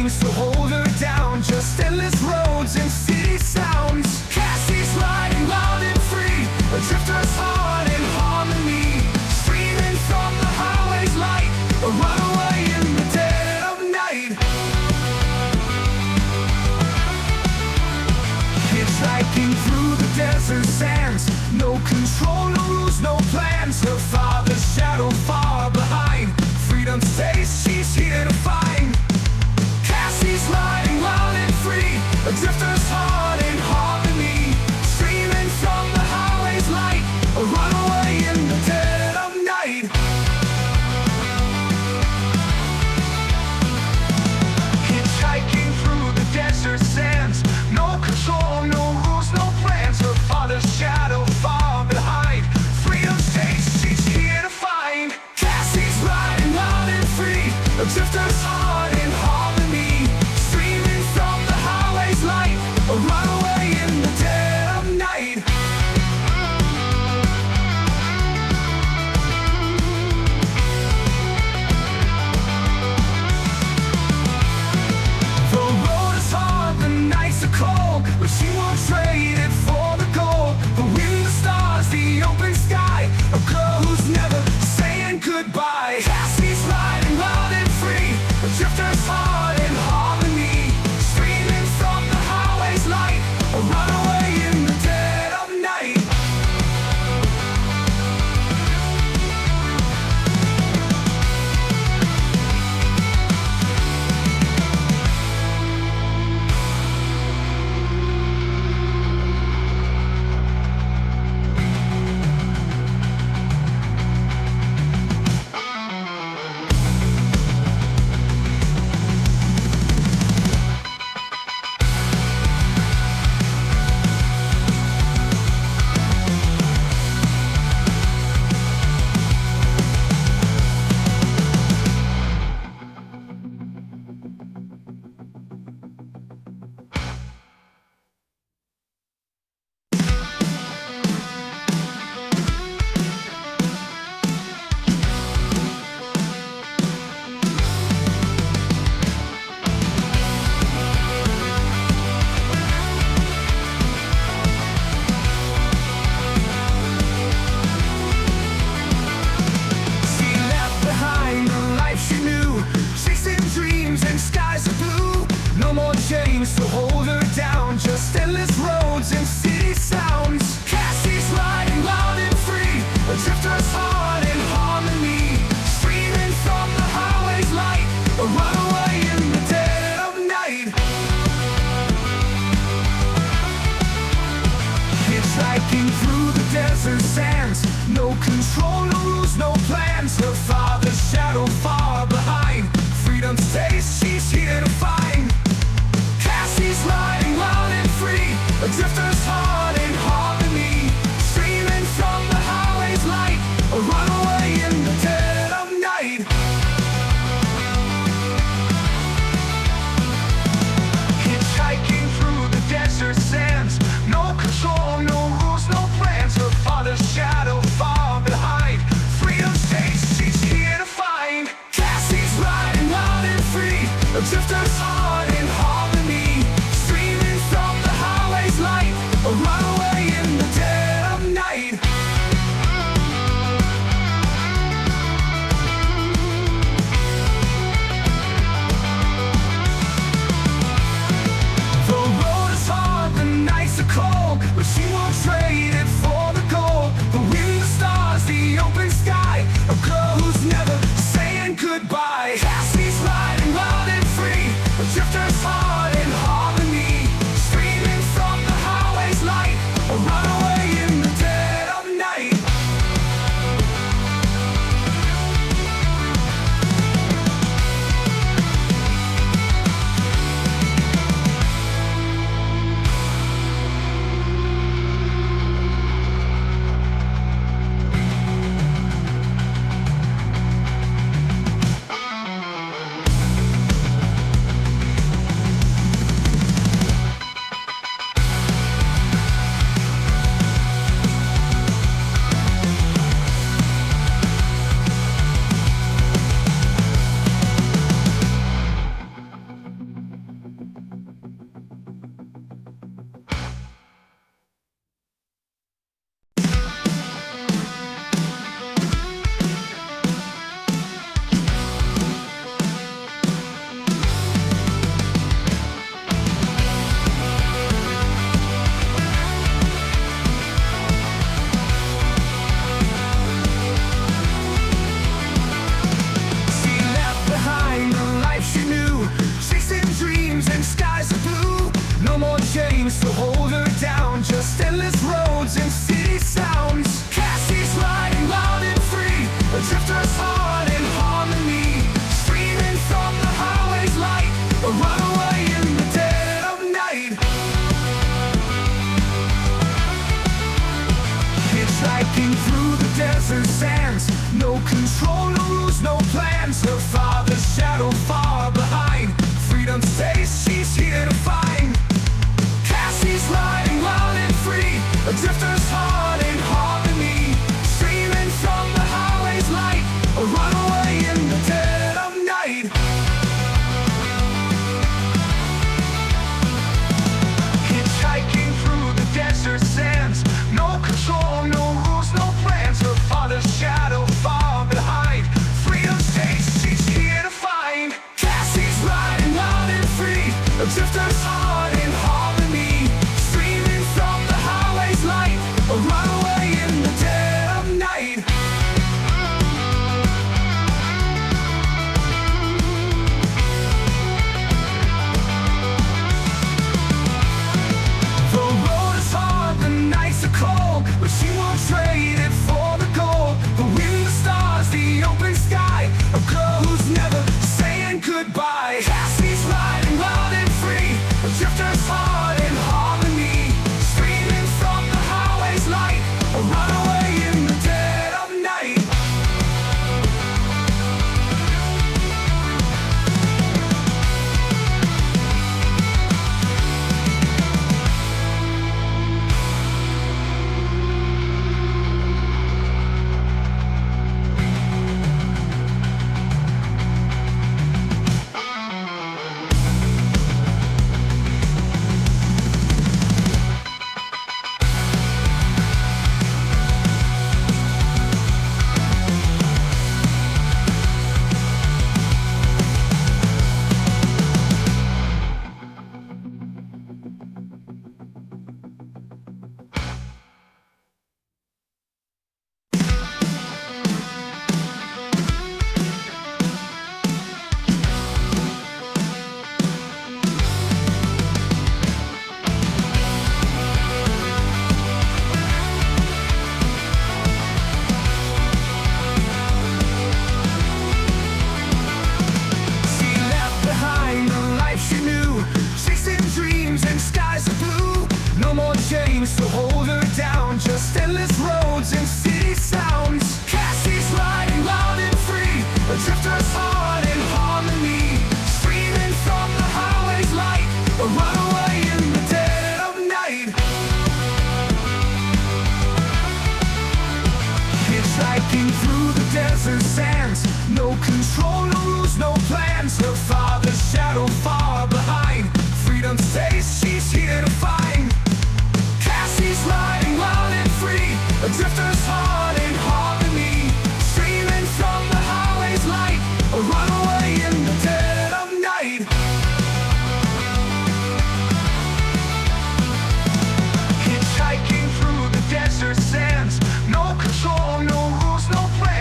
chains to hold her down, just endless roads and city sounds. Cassie's riding loud and free, a drifter's heart in harmony, streaming from the highway's light, a runaway in the dead of night. Hitchhiking through the desert sands, no control, no rules, no plans. Her father's shadow far behind, freedom's taste she's here to find. Cassie's riding loud and free, a drifter's heart in harmony, streaming from the highway's light, a runaway in the dead of night. Hitchhiking through the desert sands, no control, no rules, no plans. Her father's shadow far behind, freedom's taste she's here to find. Cassie's riding loud and free, a drifter's heart in harmony, streaming from the highway's light, a runaway in the dead of night. The road is hard, the nights are cold, but she won't trade it for the gold. The wind, the stars, the open sky, a girl who's never saying goodbye. Cassie's riding loud and free, a drifter's heart in harmony, streaming from the highway's light, a runaway in the dead of night. Chains to hold her down, just endless roads and city sounds. Cassie's riding loud and free, a drifter's heart in harmony, streaming from the highway's light, a runaway in the dead of night. Hitchhiking through the desert sands, no control, no rules, no plans. Her father's shadow far behind, freedom's taste she's here to find. Cassie's Hitchhiking through the desert sands. No control, no rules, no plans. Her father's shadow far behind. Freedom's taste she's here to find. Cassie's riding wild and free, a drifter's heart in harmony. Streaming from the highway's light, a runaway in the dead of night. Hitchhiking through the desert sands. No control, no rules, no plans. Her father's shadow far behind. Freedom's taste she's here to find. Cassie's riding wild and free, a drifter's heart in harmony. Streaming from the highway's light, a runaway in the dead of night. The road is hard, the nights are cold, but she won't trade it for the gold. The wind, the stars, the open sky, a girl who's never saying goodbye. Cassie's riding wild and free, a drifter's heart in harmony. Streaming from the highway's light, a runaway in the dead of night. To hold her down, just endless roads and city sounds. Cassie's riding wild and free, a drifter's heart in harmony. Streaming from the highway's light, a runaway in the dead of night. Hitchhiking through the desert sands. No control, no rules, no plans. Her father's shadow far behind. Freedom's taste she's here to find. Cassie's riding wild and free, a drifter's heart in harmony. Streaming from the highway's light, a runaway in the dead of night. Hitchhiking through the desert sands. No control, no rules, no plans.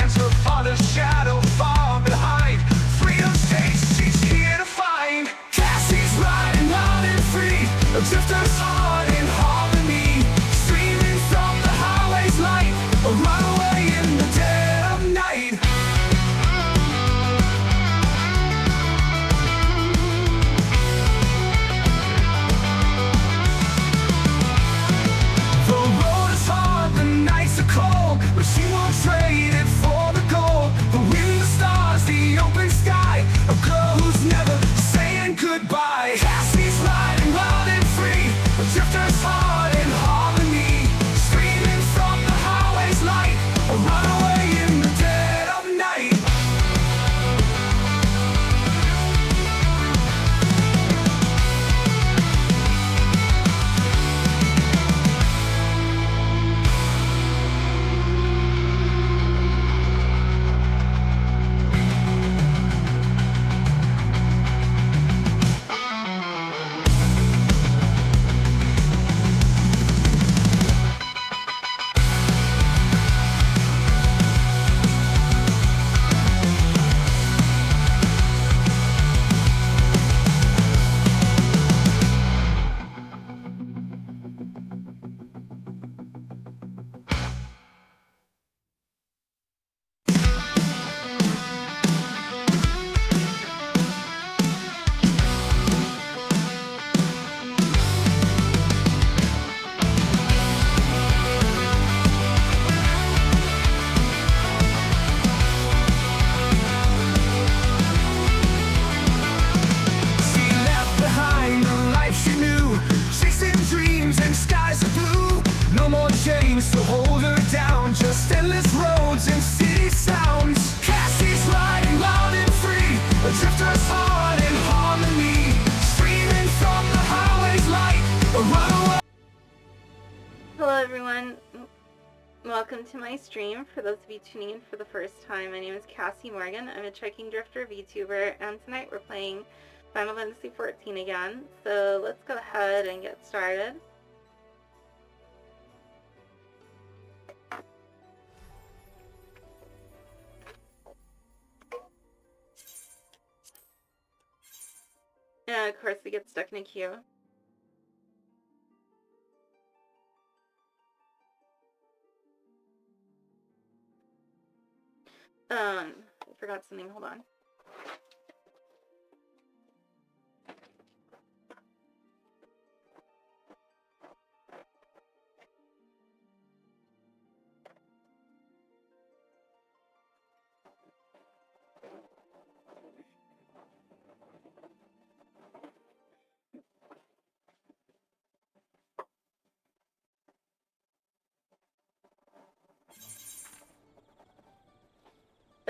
my stream. For those of you tuning in for the first time, my name is Cassie Morgan. I'm a Trekking Drifter VTuber, and tonight we're playing Final Fantasy XIV again. So let's go ahead and get started. And of course we get stuck in a queue. I forgot something, hold on.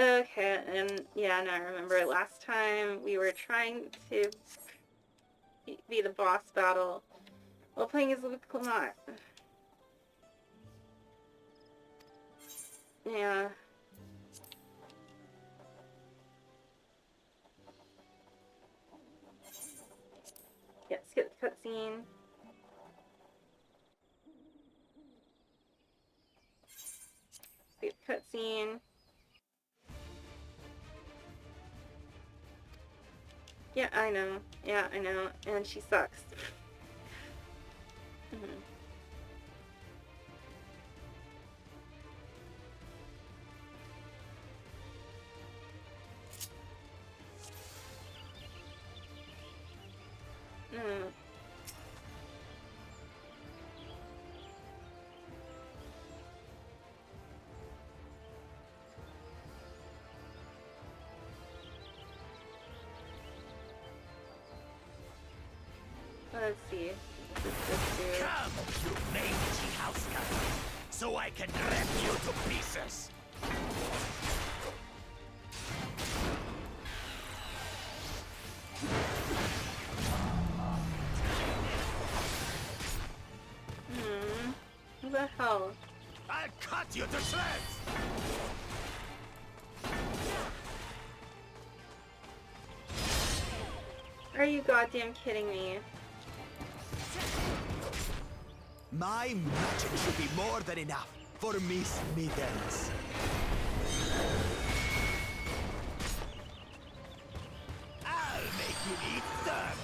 Okay, and yeah, now I remember last time we were trying to be the boss battle while playing as Luke Clement. Yeah. Yeah, skip the cutscene. Skip cutscene. Yeah, I know. Yeah, I know. And she sucks. Mm-hmm. Mm. Let's see. Come, you mangy house cat, so I can rip you to pieces. What the hell? I'll cut you to shreds. Are you goddamn kidding me? My magic should be more than enough for Miss Middens. I'll make you eat dirt.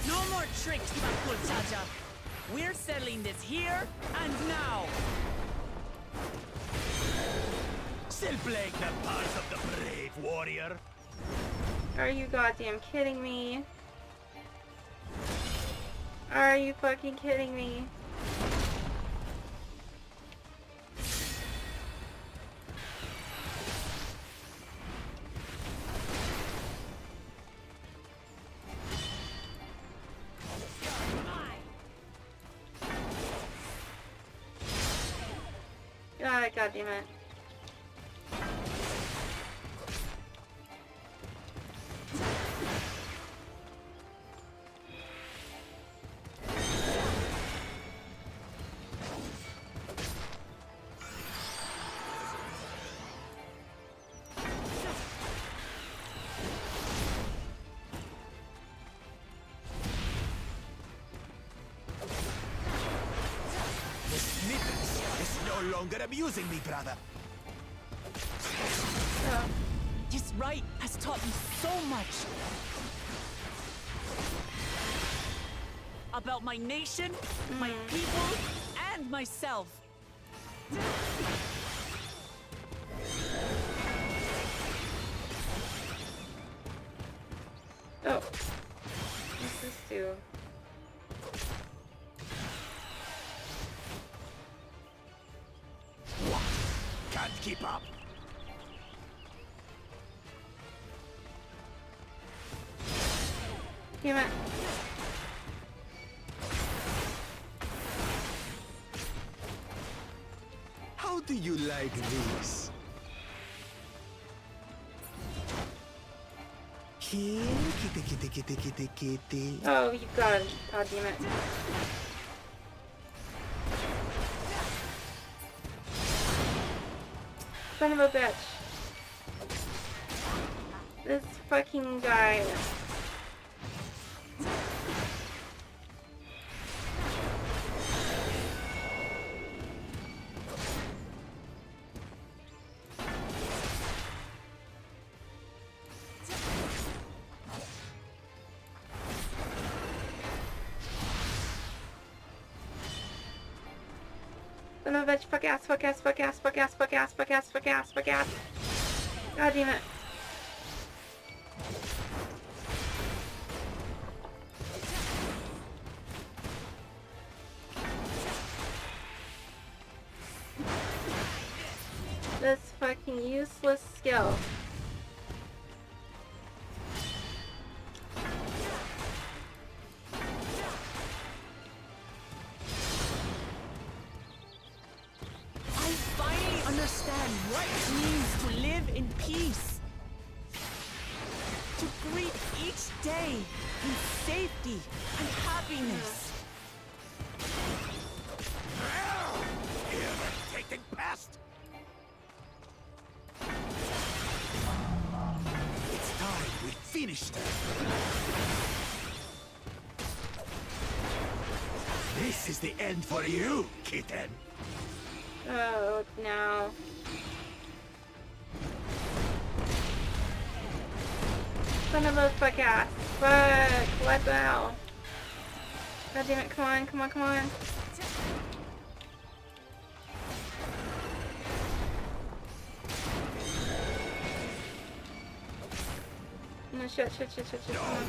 No more tricks, Makulchaja. We're settling this here and now. Still playing the part of the brave warrior. Are you goddamn kidding me? Are you fucking kidding me? God damn it. Miss Middens is no longer abusing me, brother. Oh. This rite has taught me so much. About my nation, my people, and myself. Oh. This is too. What? Can't keep up. Damn it. How do you like this? Kitty. Oh, you got it. God damn it. Son of a bitch. This fucking guy. Son of a bitch, fuck ass, fuck ass, fuck ass, fuck ass, fuck ass, fuck ass, fuck ass, fuck ass. God damn it. This fucking useless skill. Understand what it means to live in peace. To greet each day in safety and happiness. Irritating pest! It's time we finished them. This is the end for you, kitten. Oh, no. Son of a fuck ass. Fuck. What the hell? God damn it. Come on, come on, come on. No, shit. Come on.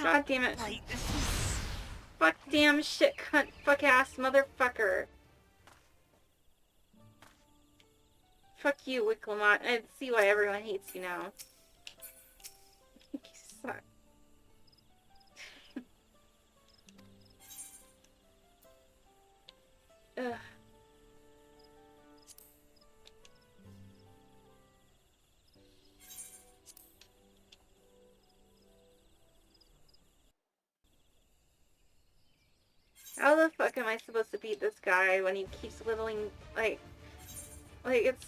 God damn it. Fuck damn shit cunt fuck ass motherfucker. Fuck you, Wicklemont. I see why everyone hates you now. You suck. Ugh. How the fuck am I supposed to beat this guy when he keeps whittling, like it's...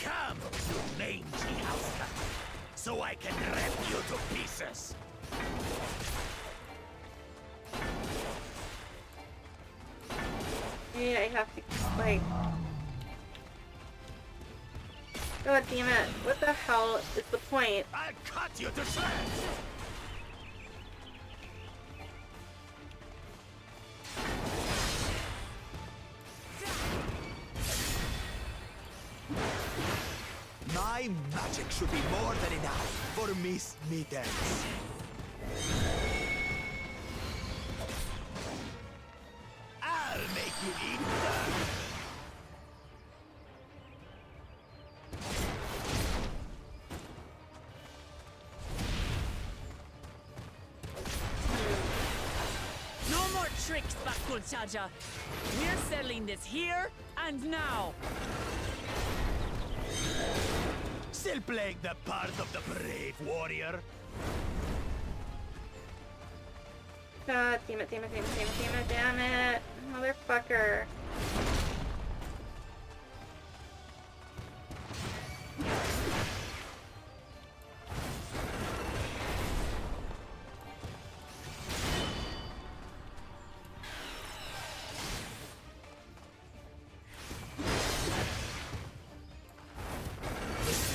Come, you mangy house cat, so I can rip you to pieces. Maybe I have to, like... God damn it. What the hell is the point? I'll cut you to shreds. My magic should be more than enough for Miss Mittens. I'll make you eat them. No more tricks, Bakulchaja. We're settling this here and now. Still playing the part of the brave warrior? God damn it, damn it. Motherfucker.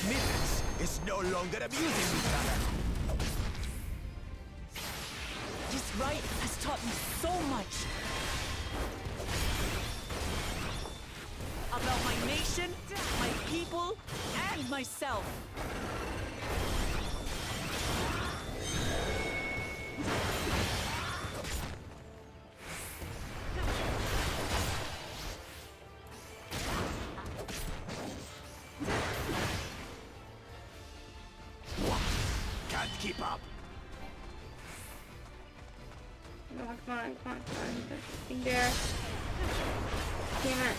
Mittens is no longer amusing me, brother. This rite has taught me so much. About my nation, my people, and myself. keep up. Oh, come on, come on, come on. There's something there. Damn it.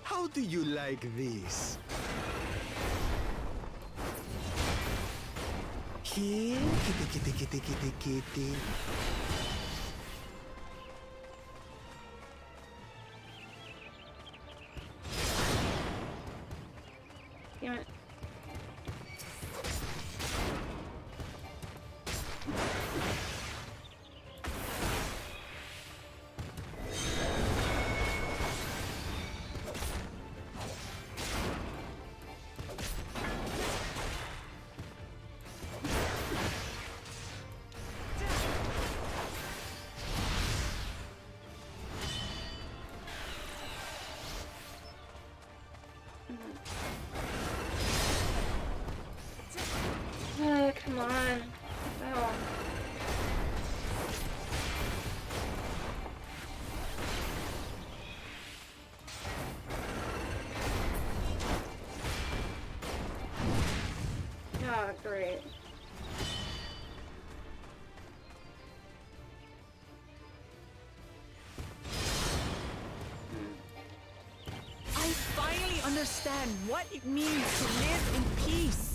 How do you like this? Here, kitty, kitty, kitty, kitty, kitty. Damn it. Oh, come on. Oh. Oh, great. I finally understand what it means to live in peace.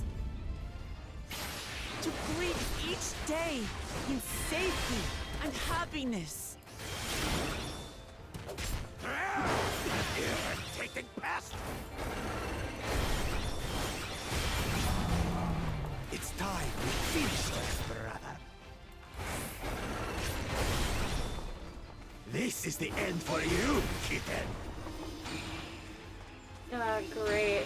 To greet each day in safety and happiness. Irritating pest! It's time we finish this, brother. This is the end for you, kitten! Oh, great.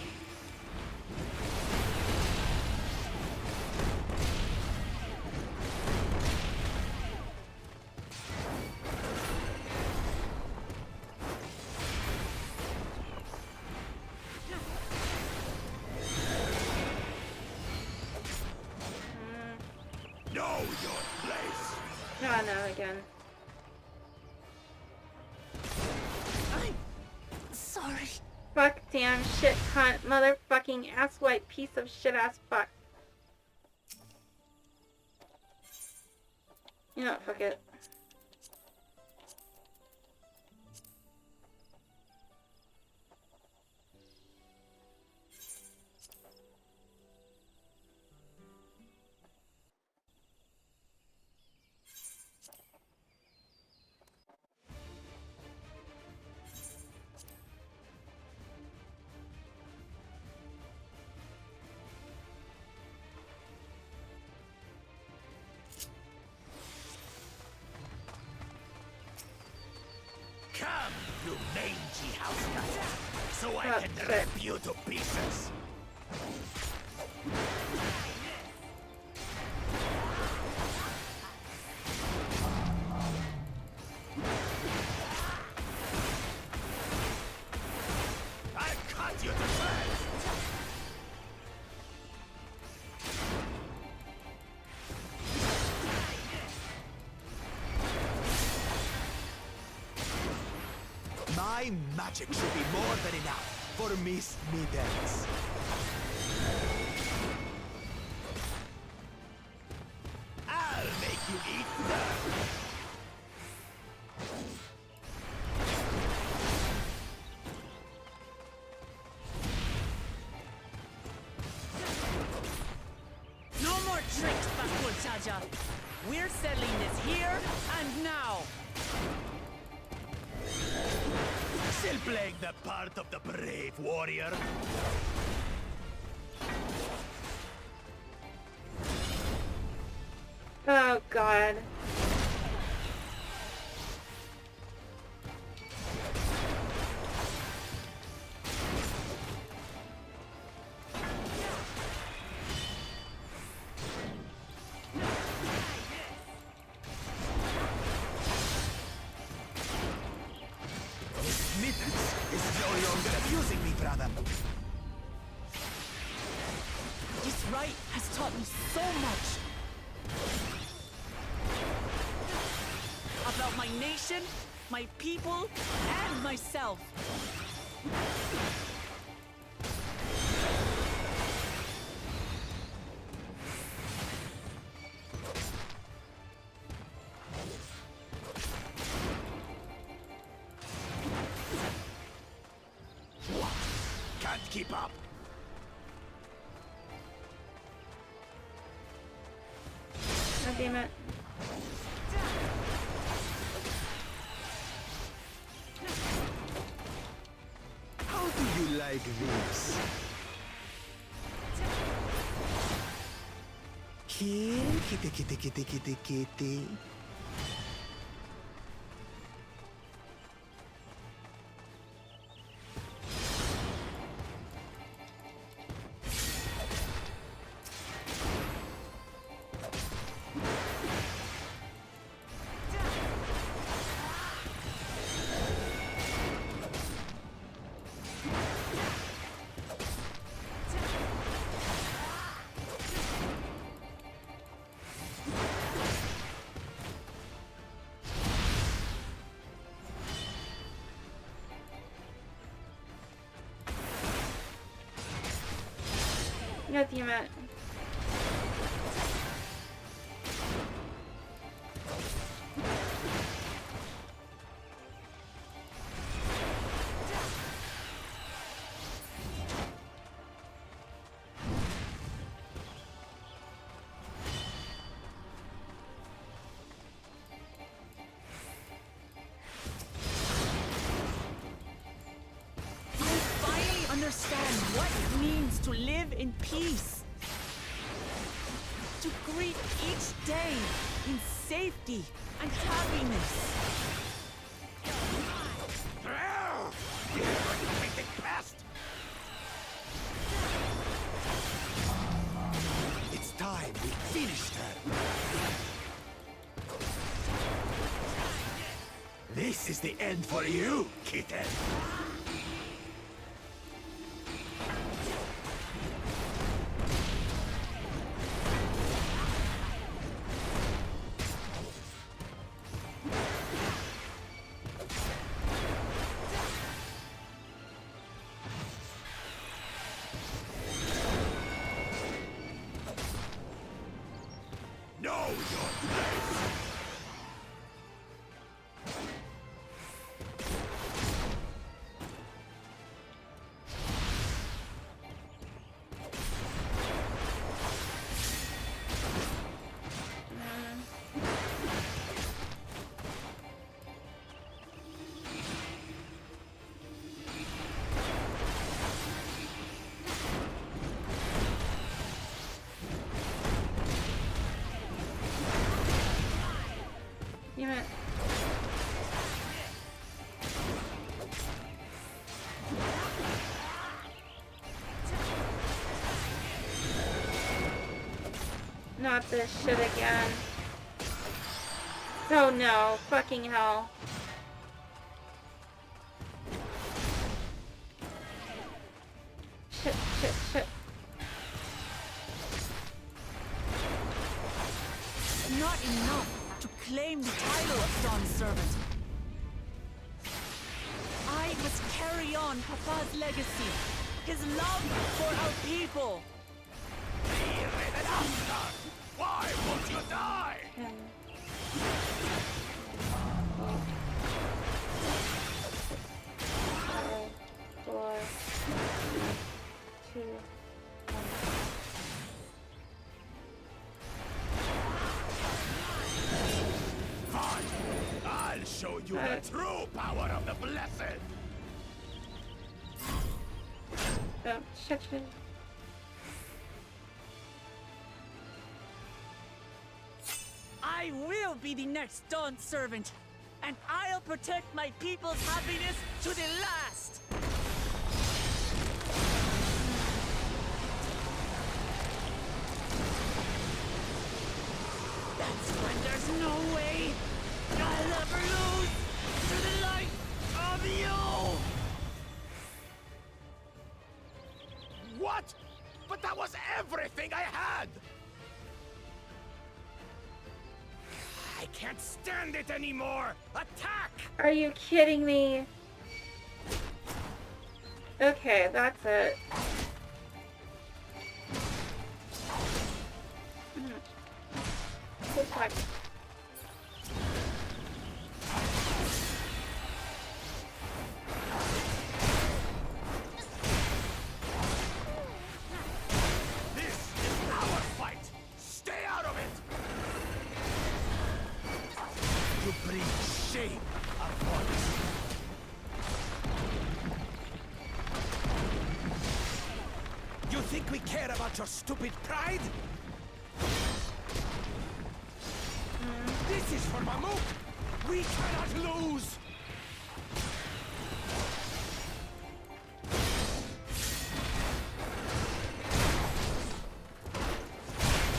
Know your place! Oh, no, again. I'm sorry. Fuck, damn, shit, cunt, motherfucking asswipe, piece of shit ass fuck. You know what, fuck it. Come, you mangy house cat, so I Oh, can shit. rip you to pieces! I cut you to size! My magic should be more than enough for Miss Middens. I'll make you eat dirt! No more tricks, Jaja. We're settling this here and now. Still playing the part of the brave warrior? Oh, God. Miss Middens is no longer abusing me, brother. This rite has taught me so much. About my nation, my people, and myself. keep up. God damn it. How do you like this? Here, kitty, kitty, kitty, kitty, kitty. God damn it. Understand what it means to live in peace. To greet each day in safety and happiness. It's time we finished her. This is the end for you, kitten. Know your place. Damn it. Not this shit again. Oh no, fucking hell. Shit, shit, shit. Not enough to claim the title of Dawn's servant. I must carry on Papa's legacy, his love for our people. Why won't you die? 10, 5, 4, 2, 1. Fine. I'll show you the true power of the blessed. Oh, shit, shit. I will be the next Dawn servant, and I'll protect my people's happiness to the last. That's when there's no way I'll ever lose to the light of you. What? But that was everything I had! I can't stand it anymore! Attack! Are you kidding me? Okay, that's it. Good luck. think we care about your stupid pride? This is for Mamuk! We cannot lose!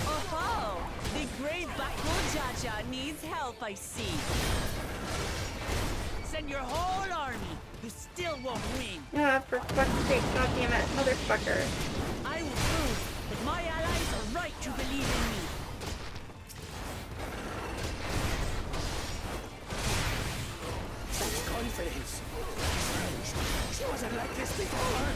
Oh, the great Bakujaja needs help, I see. Send your whole army. You still won't win. Yeah, for fuck's sake, goddammit, motherfucker. I will prove that my allies are right to believe in me. Such confidence! Strange. She wasn't like this before!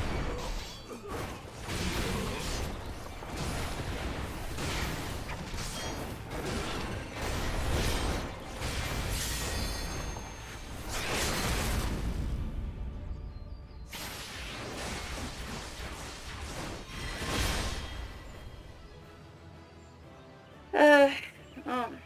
Um.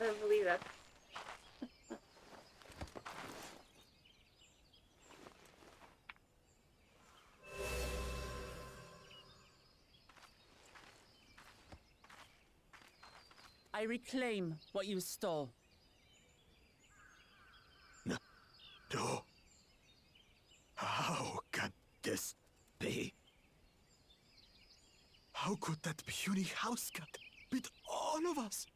I don't believe that. I reclaim what you stole. No. How can this be? How could that puny house cat beat all of us?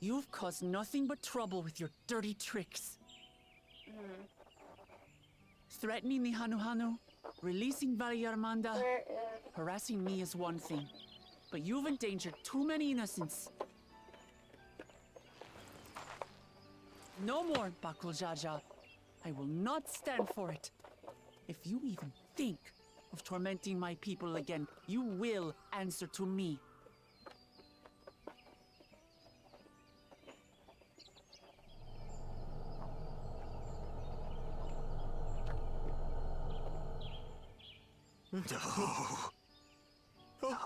You've caused nothing but trouble with your dirty tricks. Threatening the Hanuhanu, releasing Valyarmanda, Where is... harassing me is one thing. But you've endangered too many innocents. No more, Bakuljaja. I will not stand for it. If you even think of tormenting my people again, you will answer to me. No. No.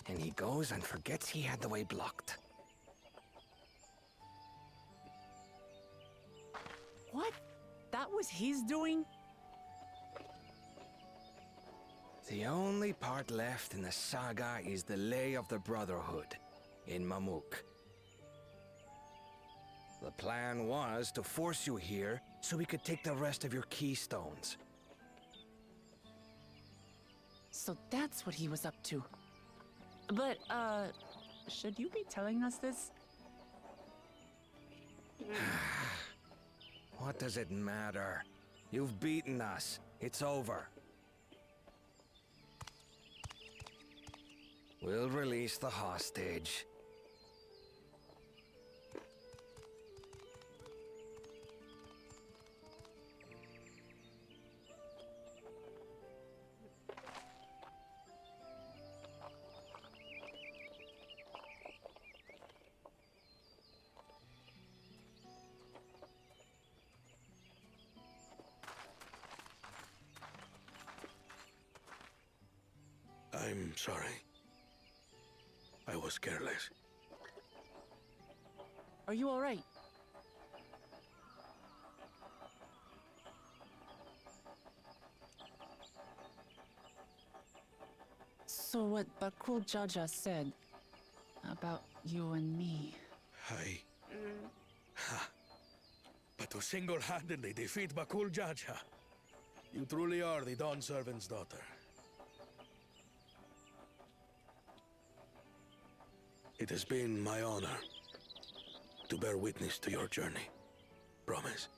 And he goes and forgets he had the way blocked. What? That was his doing? The only part left in the saga is the Lay of the Brotherhood in Mamuk. The plan was to force you here so we could take the rest of your keystones. So that's what he was up to. But, should you be telling us this? What does it matter? You've beaten us. It's over. We'll release the hostage. I'm sorry. I was careless. Are you all right? So what Bakul Jaja said about you and me. But to single-handedly defeat Bakul Jaja, you truly are the Dawn Servant's daughter. It has been my honor to bear witness to your journey. Promise.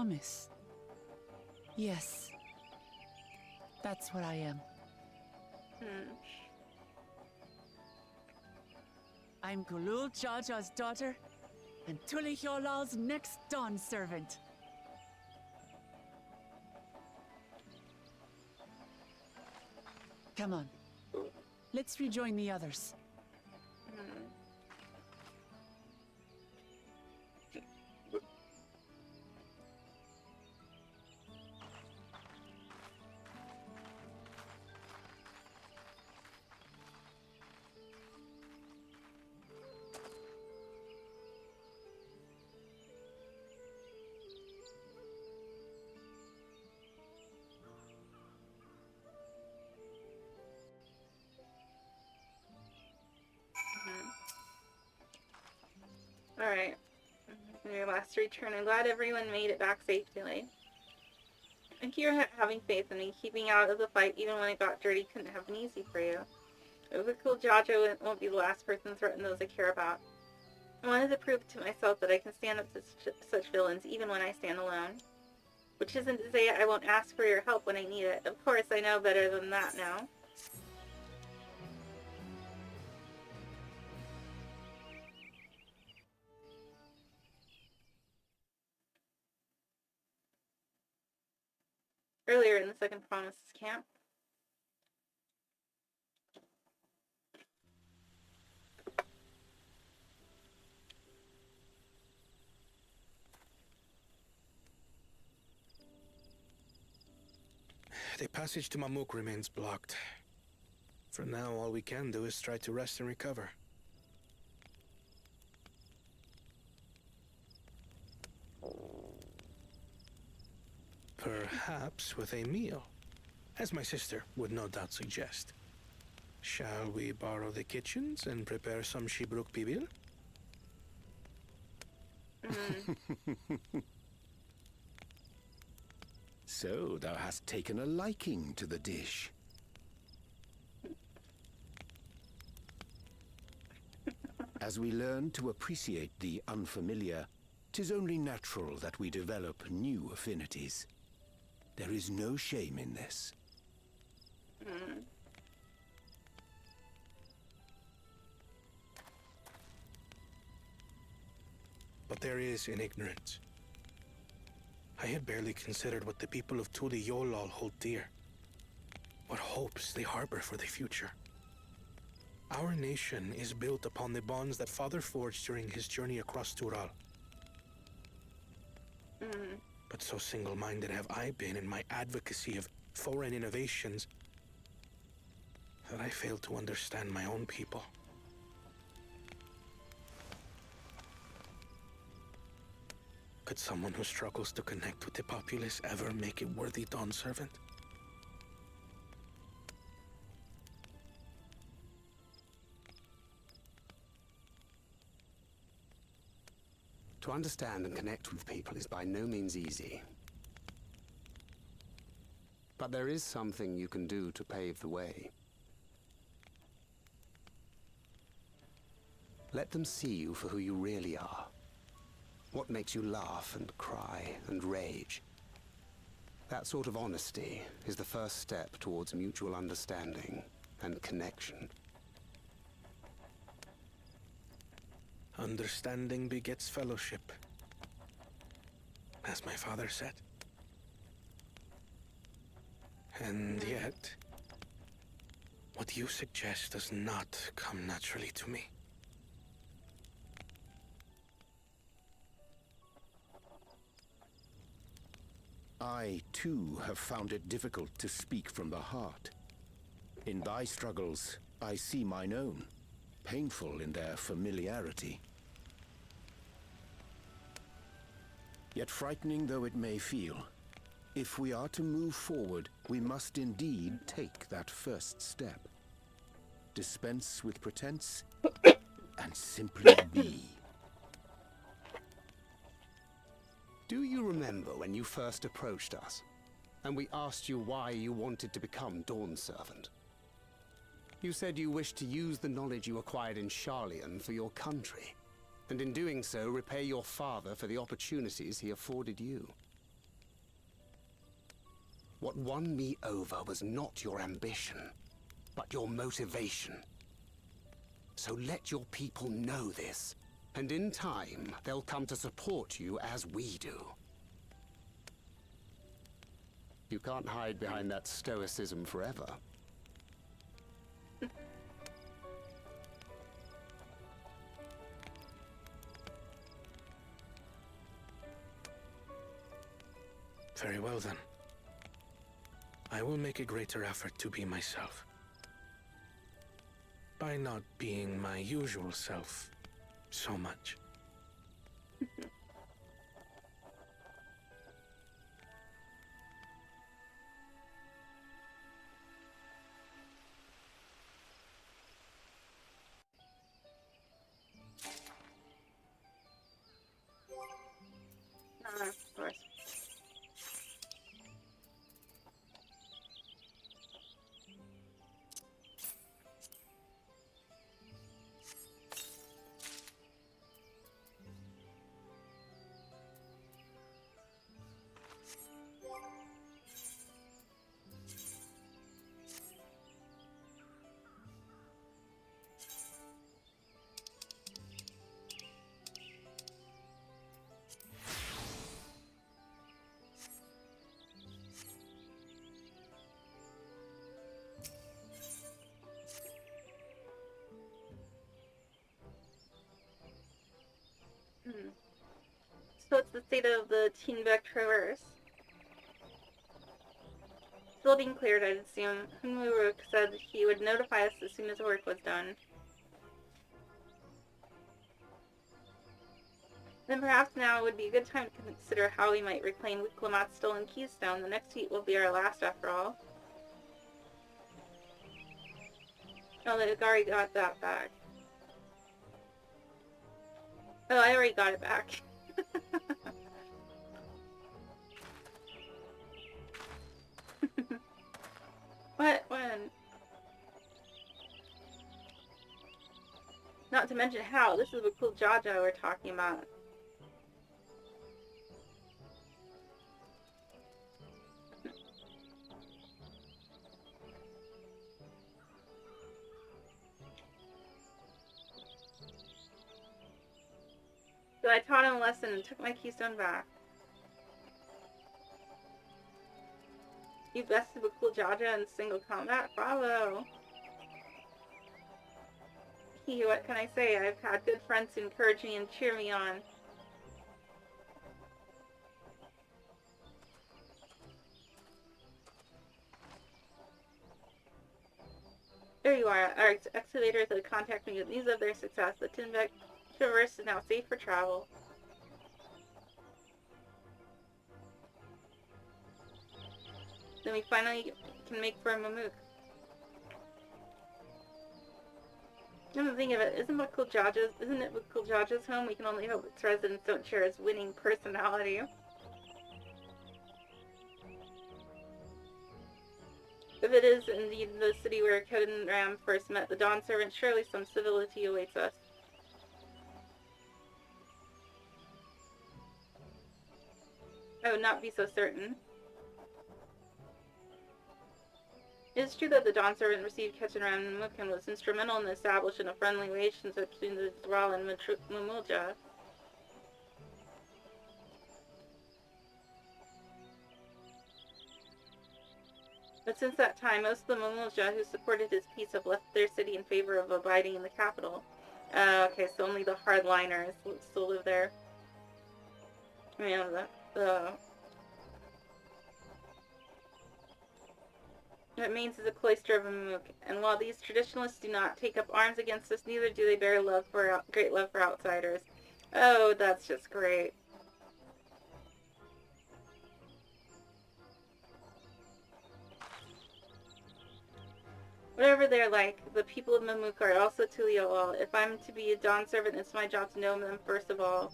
promise. Yes. That's what I am. I'm Gulul Jaja's daughter, and Tuliholal's next dawn servant. Come on. Let's rejoin the others. Alright. Your last return. I'm glad everyone made it back safely. Thank you for having faith in me. Keeping out of the fight even when it got dirty couldn't have been easy for you. Overkill Jajo won't be the last person to threaten those I care about. I wanted to prove to myself that I can stand up to such villains even when I stand alone. Which isn't to say I won't ask for your help when I need it. Of course, I know better than that now. Earlier in the Second Promises camp. The passage to Mamuk remains blocked. For now, all we can do is try to rest and recover. Perhaps with a meal, as my sister would no doubt suggest. Shall we borrow the kitchens and prepare some Shibruk pibil? So thou hast taken a liking to the dish. As we learn to appreciate the unfamiliar, 'tis only natural that we develop new affinities. There is no shame in this. But there is in ignorance. I had barely considered what the people of Tuli Yolal hold dear. What hopes they harbor for the future. Our nation is built upon the bonds that Father forged during his journey across Tural. But so single-minded have I been in my advocacy of foreign innovations that I fail to understand my own people. Could someone who struggles to connect with the populace ever make a worthy dawn servant? To understand and connect with people is by no means easy. But there is something you can do to pave the way. Let them see you for who you really are. What makes you laugh and cry and rage. That sort of honesty is the first step towards mutual understanding and connection. Understanding begets fellowship, as my father said. And yet, what you suggest does not come naturally to me. I, too, have found it difficult to speak from the heart. In thy struggles, I see mine own, painful in their familiarity. Yet frightening though it may feel, if we are to move forward, we must indeed take that first step. Dispense with pretense, and simply be. Do you remember when you first approached us, and we asked you why you wanted to become Dawn Servant? You said you wished to use the knowledge you acquired in Sharlayan for your country, and in doing so repay your father for the opportunities he afforded you. What won me over was not your ambition, but your motivation. So let your people know this, and in time, they'll come to support you as we do. You can't hide behind that stoicism forever. Very well then. I will make a greater effort to be myself. By not being my usual self so much. Of course. So it's the state of the Tinbeck Traverse. Still being cleared, I'd assume. Hunmuruk said he would notify us as soon as work was done. Then perhaps now would be a good time to consider how we might reclaim Wicklamat's stolen keystone. The next heat will be our last after all. Oh, the Agari got that back. Oh, I already got it back. What? When? Not to mention how. This is what cool Jaja we're talking about. So I taught him a lesson and took my keystone back. You bested with cool Jaja in single combat? Bravo! What can I say? I've had good friends to encourage me and cheer me on. There you are. Our excavators have contacted me with news of their success. The Tinbeck Traverse is now safe for travel. Then we finally can make for Mammoth. Come to think of it, isn't it Wukul-Jaja's home? We can only hope its residents don't share his winning personality. If it is indeed the city where Kedin Ram first met the Dawn Servant, surely some civility awaits us. I would not be so certain. It is true that the Dawn Servant received Ketchenram and Muk and was instrumental in establishing a friendly relationship between the Thrall and Mumulja. But since that time, most of the Mumulja who supported his peace have left their city in favor of abiding in the capital. Okay, so only the hardliners still live there. Man, It means is a cloister of Amuk, and while these traditionalists do not take up arms against us, neither do they bear great love for outsiders. Oh, that's just great. Whatever they're like, the people of Mamuk are also Tulial. If I'm to be a Dawn Servant, it's my job to know them first of all.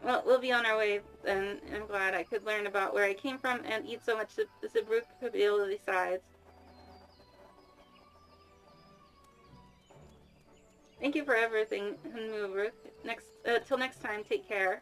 Well, we'll be on our way, and I'm glad I could learn about where I came from and eat so much Zabruk besides. Thank you for everything, Mover. Till next time, take care.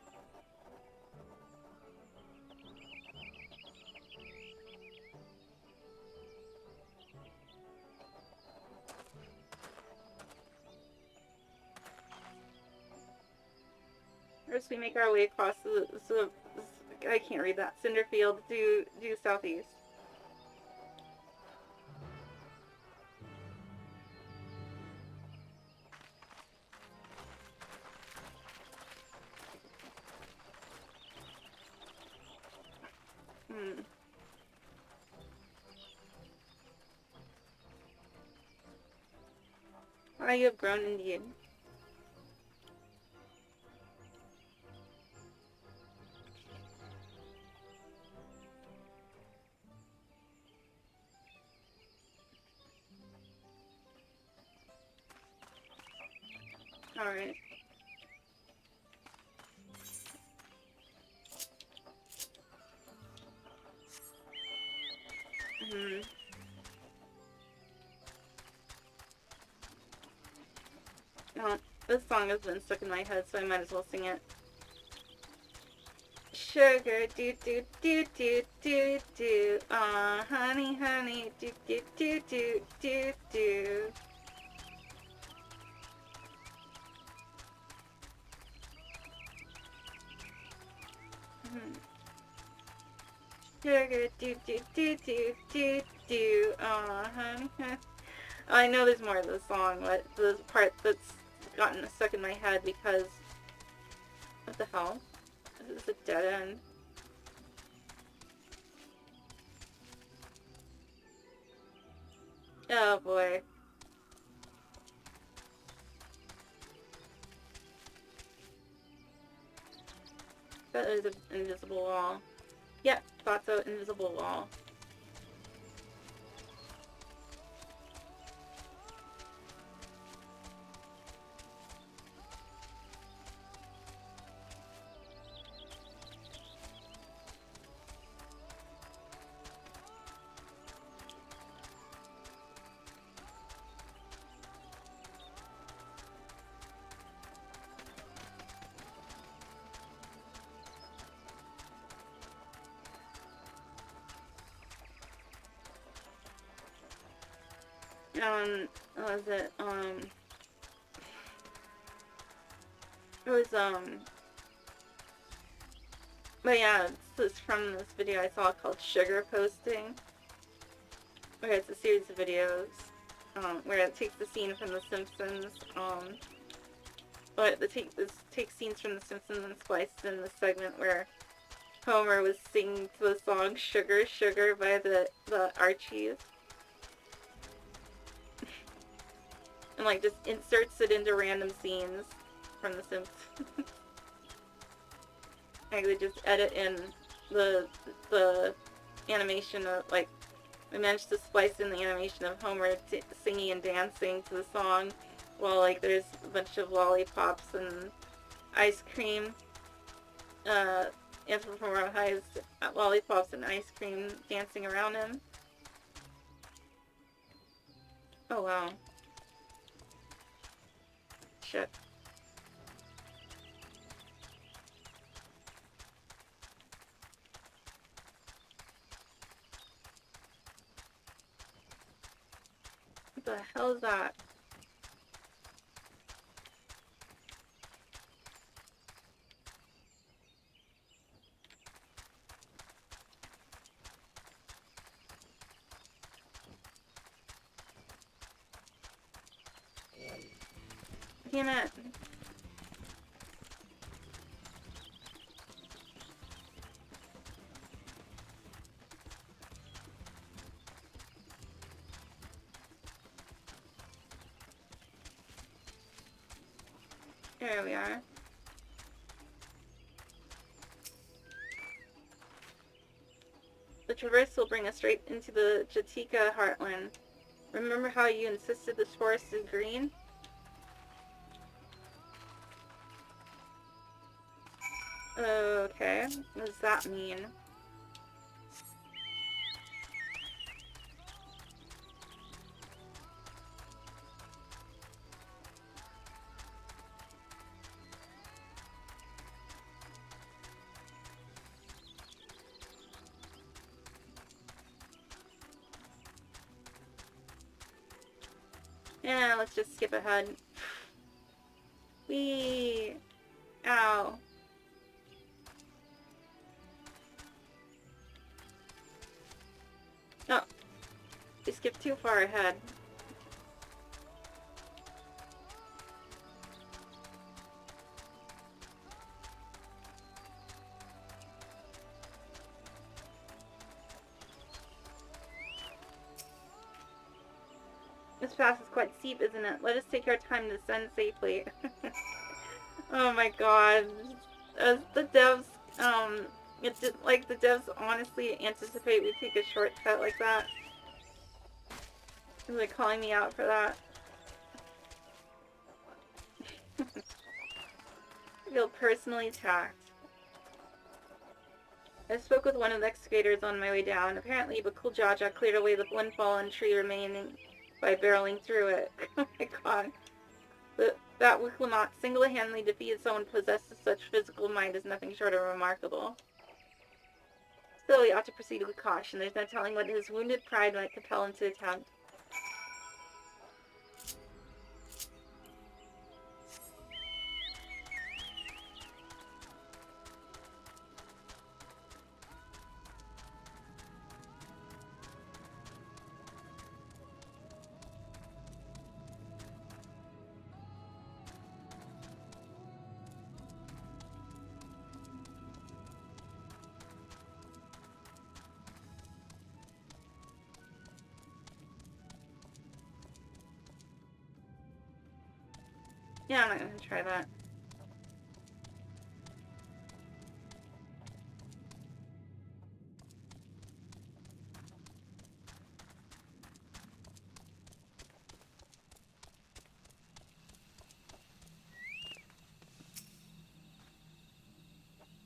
First, we make our way across I can't read that. Cinderfield due southeast. You have grown indeed. Alright. Well, this song has been stuck in my head, so I might as well sing it. Sugar, do do do do do do. Aw, honey, honey, do do do do do do. Sugar, do do do do do do. Aw, honey, honey. I know there's more of the song, but the part that's gotten stuck in my head because... What the hell? This is a dead end. Oh boy. That is an invisible wall. Yep, thought so, invisible wall. What was it? It was, but yeah, it's from this video I saw called Sugar Posting, where it's a series of videos, where it takes the scene from The Simpsons, but it takes scenes from The Simpsons and spliced in the segment where Homer was singing to the song Sugar, Sugar by the Archies. And like just inserts it into random scenes from The Simpsons. Like they just edit in the animation of like they managed to splice in the animation of Homer singing and dancing to the song, while like there's a bunch of lollipops and ice cream, anthropomorphized lollipops and ice cream dancing around him. Oh wow. Shit. What the hell is that? Damn it. There we are. The traverse will bring us straight into the Jatika heartland. Remember how you insisted this forest is green? Okay, what does that mean? Yeah, let's just skip ahead. Whee! Ow. Oh, we skipped too far ahead. This path is quite steep, isn't it? Let us take our time to descend safely. Oh my god. As the devs, it's just like the devs honestly anticipate we take a shortcut like that. Is it calling me out for that? I feel personally attacked. I spoke with one of the excavators on my way down. Apparently, Bakuljaja cleared away the one fallen tree remaining by barreling through it. Oh my god. That Wiklunot single-handedly defeated someone possessed of such physical might is nothing short of remarkable. Still, he ought to proceed with caution. There's no telling what his wounded pride might compel him to attempt. Yeah, I'm not gonna try that.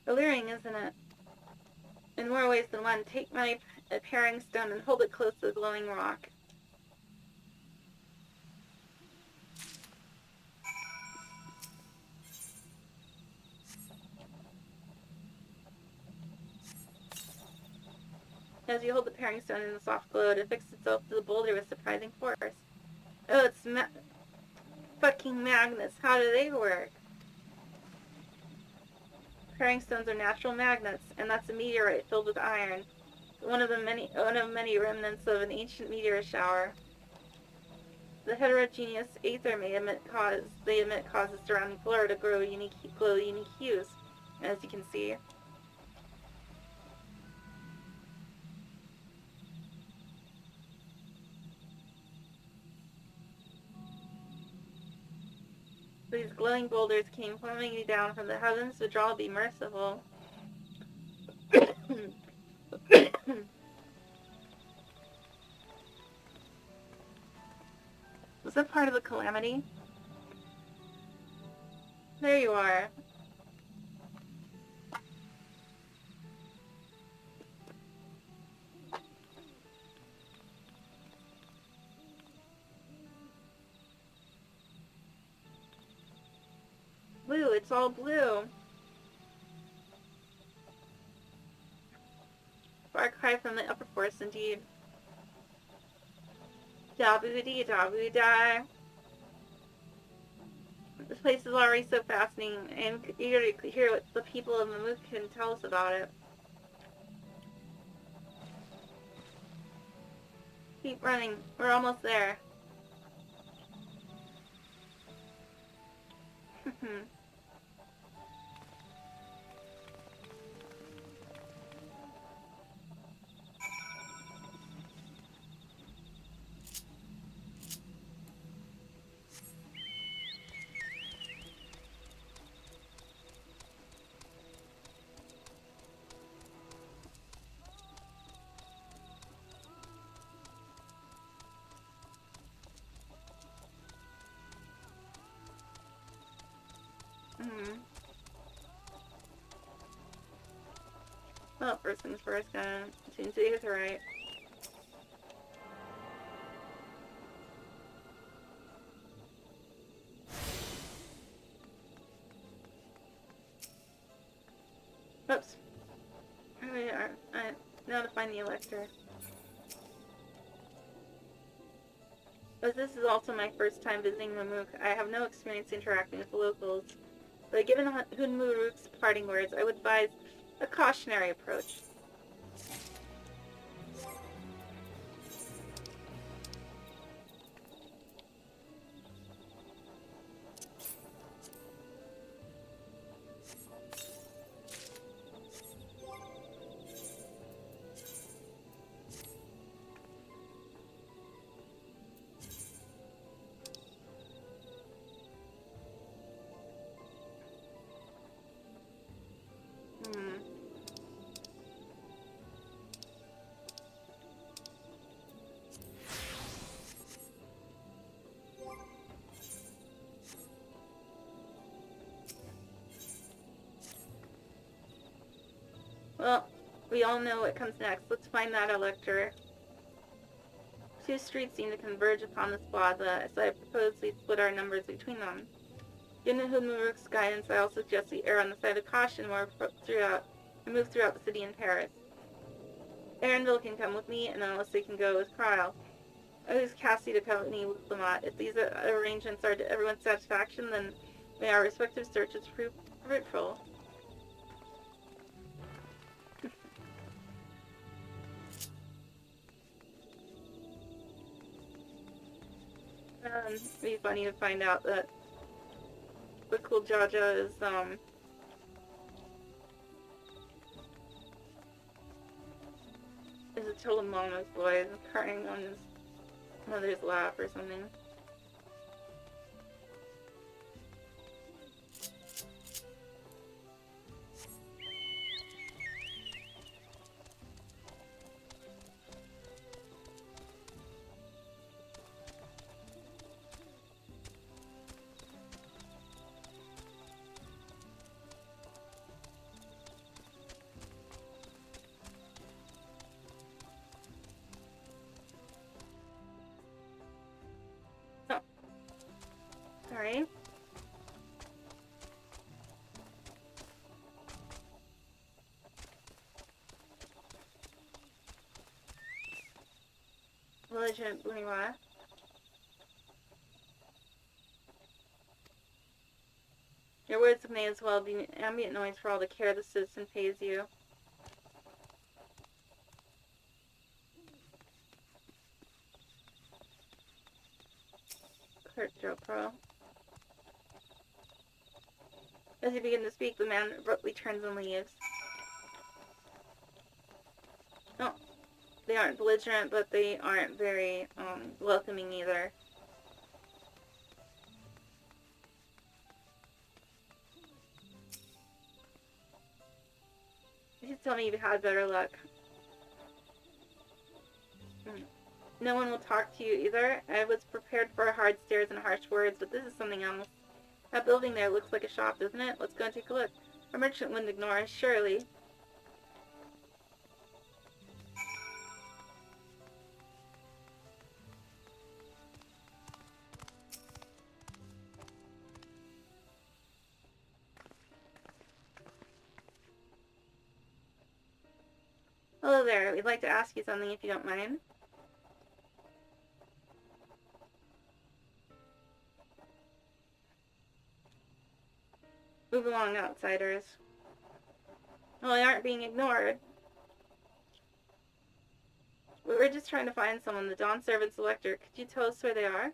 Alluring, isn't it? In more ways than one. Take my paring stone and hold it close to the glowing rock. As you hold the paring stone in the soft glow, it affixes itself to the boulder with surprising force. Oh, it's fucking magnets. How do they work? Paring stones are natural magnets, and that's a meteorite filled with iron. One of many remnants of an ancient meteor shower. The heterogeneous aether they emit causes surrounding floor to glow unique hues, as you can see. These glowing boulders came plummeting down from the heavens. Would all be merciful. Was that part of the calamity? There you are. Blue, it's all blue. Far cry from the upper forest, indeed. Da-boo-dee-da-boo-die. This place is already so fascinating, and eager to hear what the people of Mammoth can tell us about it. Keep running. We're almost there. Well, first things first, gonna tune to the aetherite. Oops. Now to find the elector. As this is also my first time visiting Mamuk, I have no experience interacting with the locals. But given Hunmuruk's parting words, I would advise a cautionary approach. Well, we all know what comes next. Let's find that elector. Two streets seem to converge upon this plaza, so I propose we split our numbers between them. Given Hunmuruk's guidance, I also suggest we err on the side of caution while we move throughout the city in Paris. Arendelle can come with me, and Alyssa can go with Krile. I use Cassie to accompany with Lamont. If these arrangements are to everyone's satisfaction, then may our respective searches prove fruitful. It'd be funny to find out that the cool Jaja is a total mama's boy and crying on his mother's lap or something. Alright. Belligerent Buniwa. Your words may as well be ambient noise for all the care the citizen pays you. Kurt Pro. As you begin to speak, the man abruptly turns and leaves. No, they aren't belligerent, but they aren't very welcoming either. You should tell me you've had better luck. No one will talk to you either. I was prepared for hard stares and harsh words, but this is something else. That building there looks like a shop, doesn't it? Let's go and take a look. A merchant wouldn't ignore us, surely. Hello there. We'd like to ask you something if you don't mind. Move along, outsiders. Well, they aren't being ignored. We were just trying to find someone, the Dawn Servant Selector. Could you tell us where they are?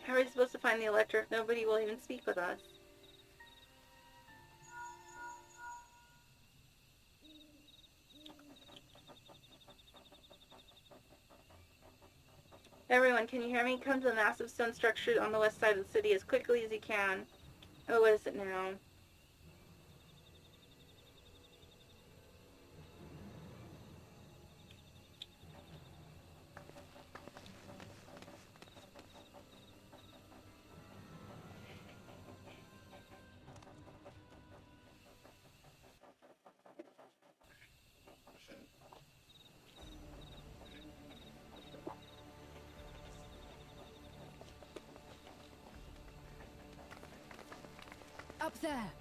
How are we supposed to find the Elector if nobody will even speak with us? Everyone, can you hear me? Come to the massive stone structure on the west side of the city as quickly as you can. Oh, what is it now? Up there.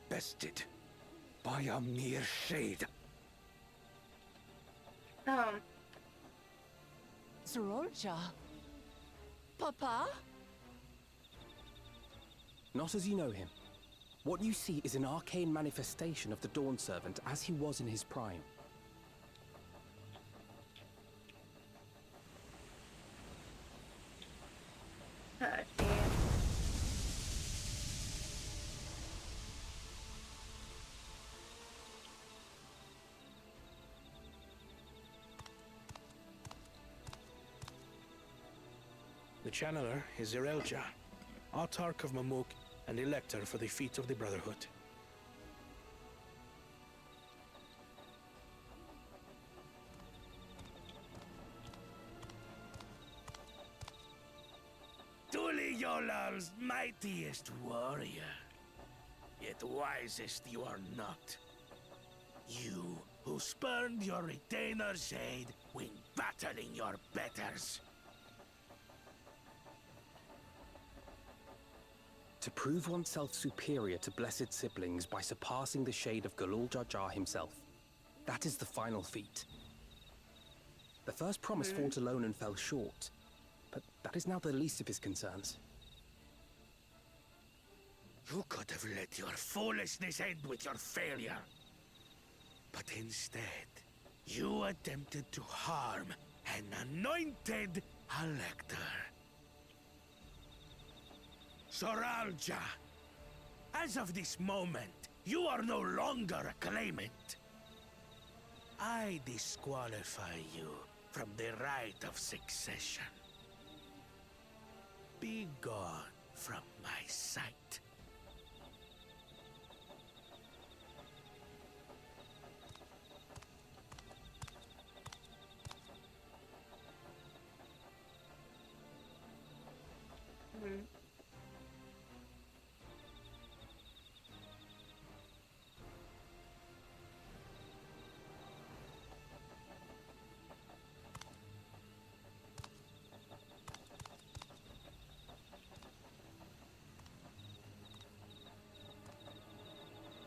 Bested by a mere shade. Zorolja? Papa? Not as you know him. What you see is an arcane manifestation of the Dawn Servant as he was in his prime. Damn. The channeler is Zerelja, Autarch of Mamuk and Elector for the feet of the Brotherhood. Tuli Yolal's mightiest warrior. Yet wisest you are not. You, who spurned your retainer's aid when battling your betters. To prove oneself superior to blessed siblings by surpassing the shade of Galul Jar Jar himself. That is the final feat. The first promise fought alone and fell short, but that is now the least of his concerns. You could have let your foolishness end with your failure. But instead, you attempted to harm an anointed elector. Soralja, as of this moment, you are no longer a claimant. I disqualify you from the right of succession. Be gone from my sight.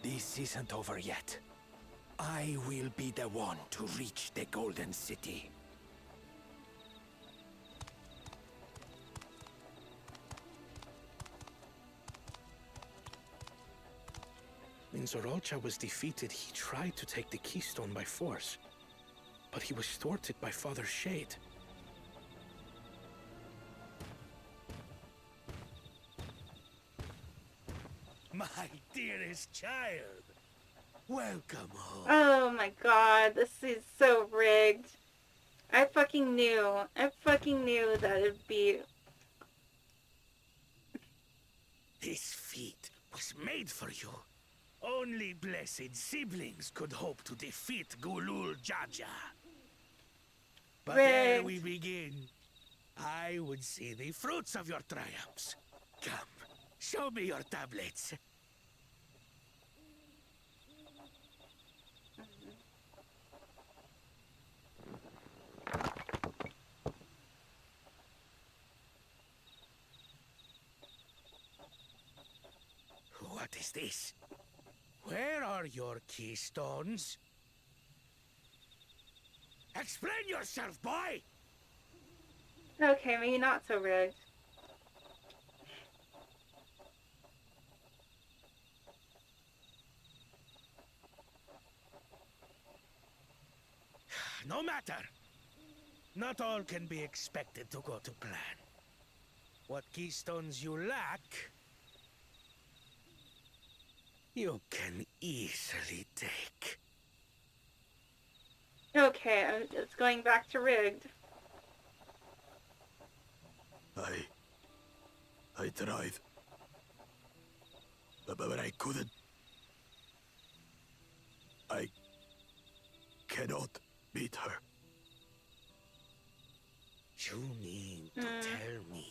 This isn't over yet. I will be the one to reach the Golden City. When Zorolcha was defeated, he tried to take the keystone by force, but he was thwarted by Father Shade. My dearest child, welcome home. Oh my god, this is so rigged. I fucking knew that it'd be... This feat was made for you. Only blessed siblings could hope to defeat Gulul Jaja. But ere we begin, I would see the fruits of your triumphs. Come, show me your tablets. What is this? Where are your keystones? Explain yourself, boy! Okay, maybe not so rigged. No matter. Not all can be expected to go to plan. What keystones you lack, you can easily take. Okay, it's going back to rigged. I tried. But I couldn't. I cannot beat her. You mean to tell me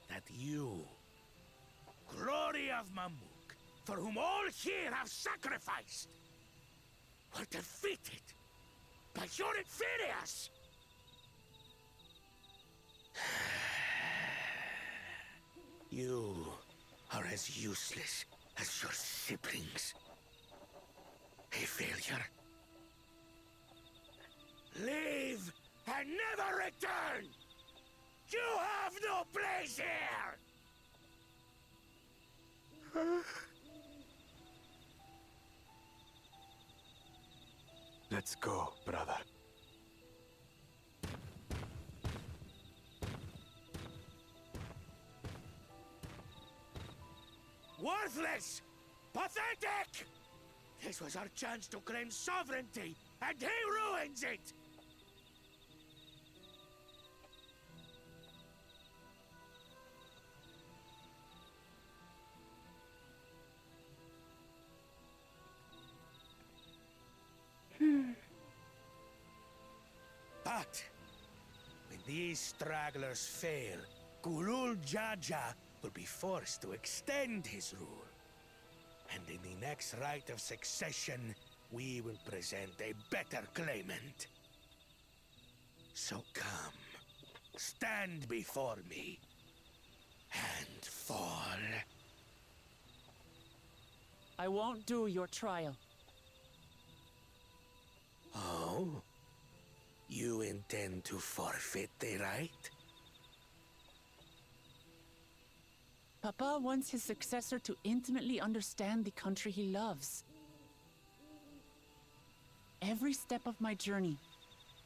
that You, glory of Mamuk, for whom all here have sacrificed, were defeated by your inferiors! You are as useless as your siblings. A failure. Leave and never return! You have no place here! Let's go, brother. Worthless! Pathetic! This was our chance to claim sovereignty, and he ruins it! But when these stragglers fail, Gulul Jaja will be forced to extend his rule. And in the next rite of succession, we will present a better claimant. So come, stand before me, and fall. I won't do your trial. Oh? You intend to forfeit the right? Papa wants his successor to intimately understand the country he loves. Every step of my journey,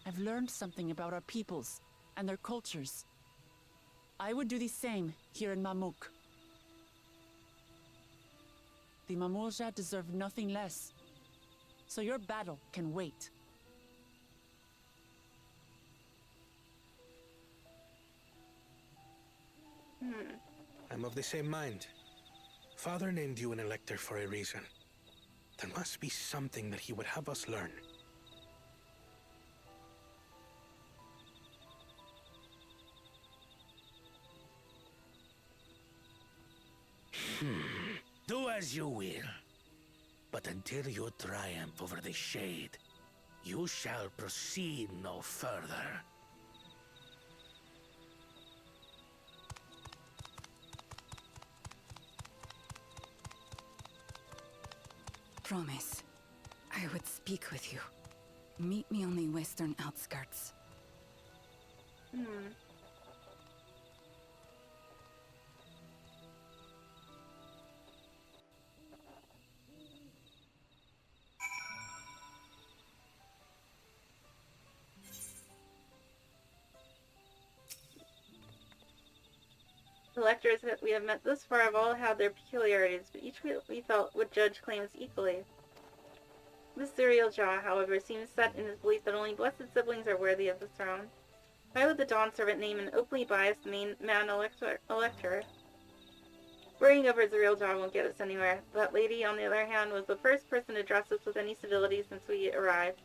I've learned something about our peoples and their cultures. I would do the same here in Mamuk. The Mamulja deserve nothing less, so your battle can wait. I'm of the same mind. Father named you an elector for a reason. There must be something that he would have us learn. Do as you will. But until you triumph over the Shade, you shall proceed no further. Promise, I would speak with you. Meet me on the western outskirts. The electors that we have met thus far have all had their peculiarities, but each we felt would judge claims equally. This Zuriel Jah, however, seems set in his belief that only blessed siblings are worthy of the throne. Why would the Dawn Servant name an openly biased man elector? Worrying over Zuriel Jah won't get us anywhere. That lady, on the other hand, was the first person to address us with any civility since we arrived.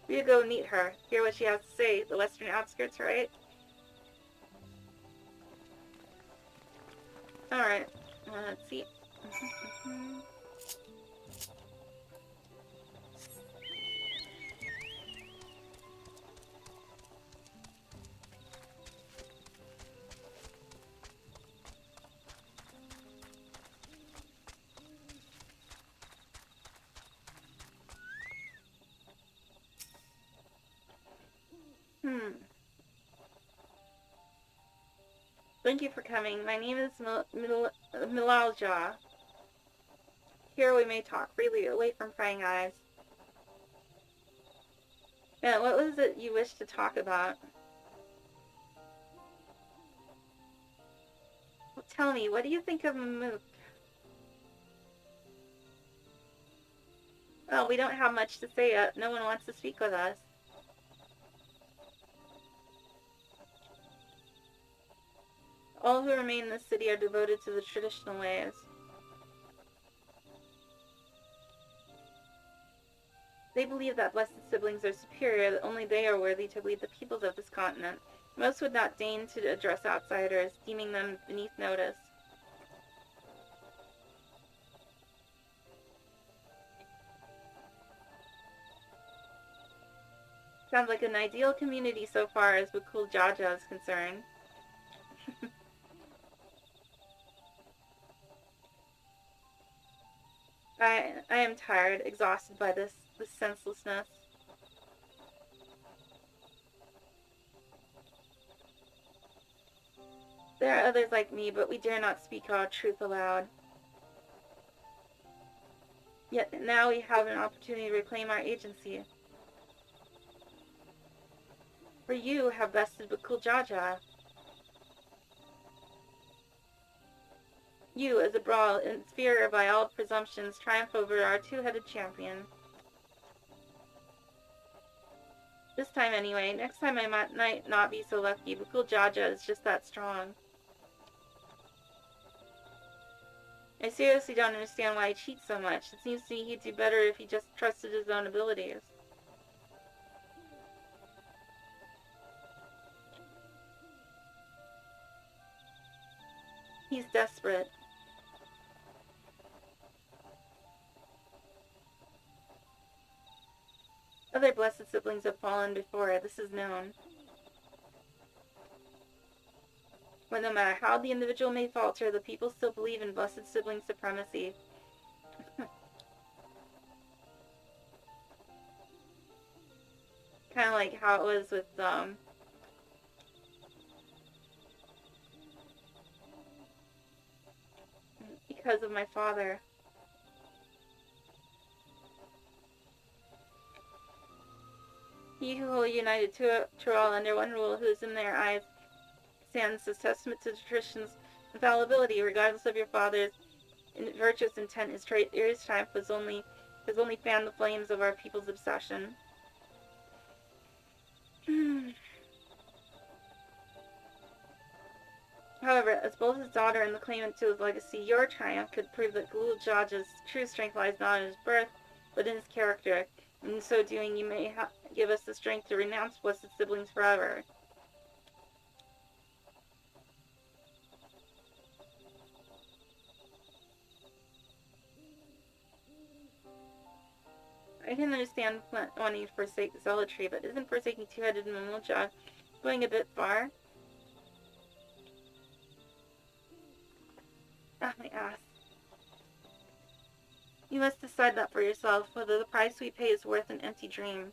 We would go meet her, hear what she has to say. The western outskirts, right? Alright, let's see. Thank you for coming. My name is Milalja. Here we may talk freely, away from prying eyes. Yeah, what was it you wished to talk about? Well, tell me, what do you think of Mamuk? Well, we don't have much to say yet. No one wants to speak with us. All who remain in the city are devoted to the traditional ways. They believe that blessed siblings are superior, that only they are worthy to lead the peoples of this continent. Most would not deign to address outsiders, deeming them beneath notice. Sounds like an ideal community so far as Bakul Jaja is concerned. I am tired, exhausted by this senselessness. There are others like me, but we dare not speak our truth aloud. Yet now we have an opportunity to reclaim our agency. For you have bested Bakul Jaja. You, as a brawl, inferior by all presumptions, triumph over our two-headed champion. This time anyway. Next time I might not be so lucky. Bakul Jaja is just that strong. I seriously don't understand why he cheats so much. It seems to me he'd do better if he just trusted his own abilities. He's desperate. Other blessed siblings have fallen before, this is known. But no matter how the individual may falter, the people still believe in blessed sibling supremacy. Kind of like how it was with, because of my father. He who will unite to all under one rule, who is in their eyes, stands as testament to the tradition's infallibility, regardless of your father's virtuous intent. His traitorous triumph has only fanned the flames of our people's obsession. However, as both his daughter and the claimant to his legacy, your triumph could prove that Gulul Jaja's true strength lies not in his birth, but in his character. In so doing, you may give us the strength to renounce blessed siblings forever. I can understand wanting to forsake zealotry, but isn't forsaking two-headed Mamulja going a bit far? Ah, my ass. You must decide that for yourself, whether the price we pay is worth an empty dream.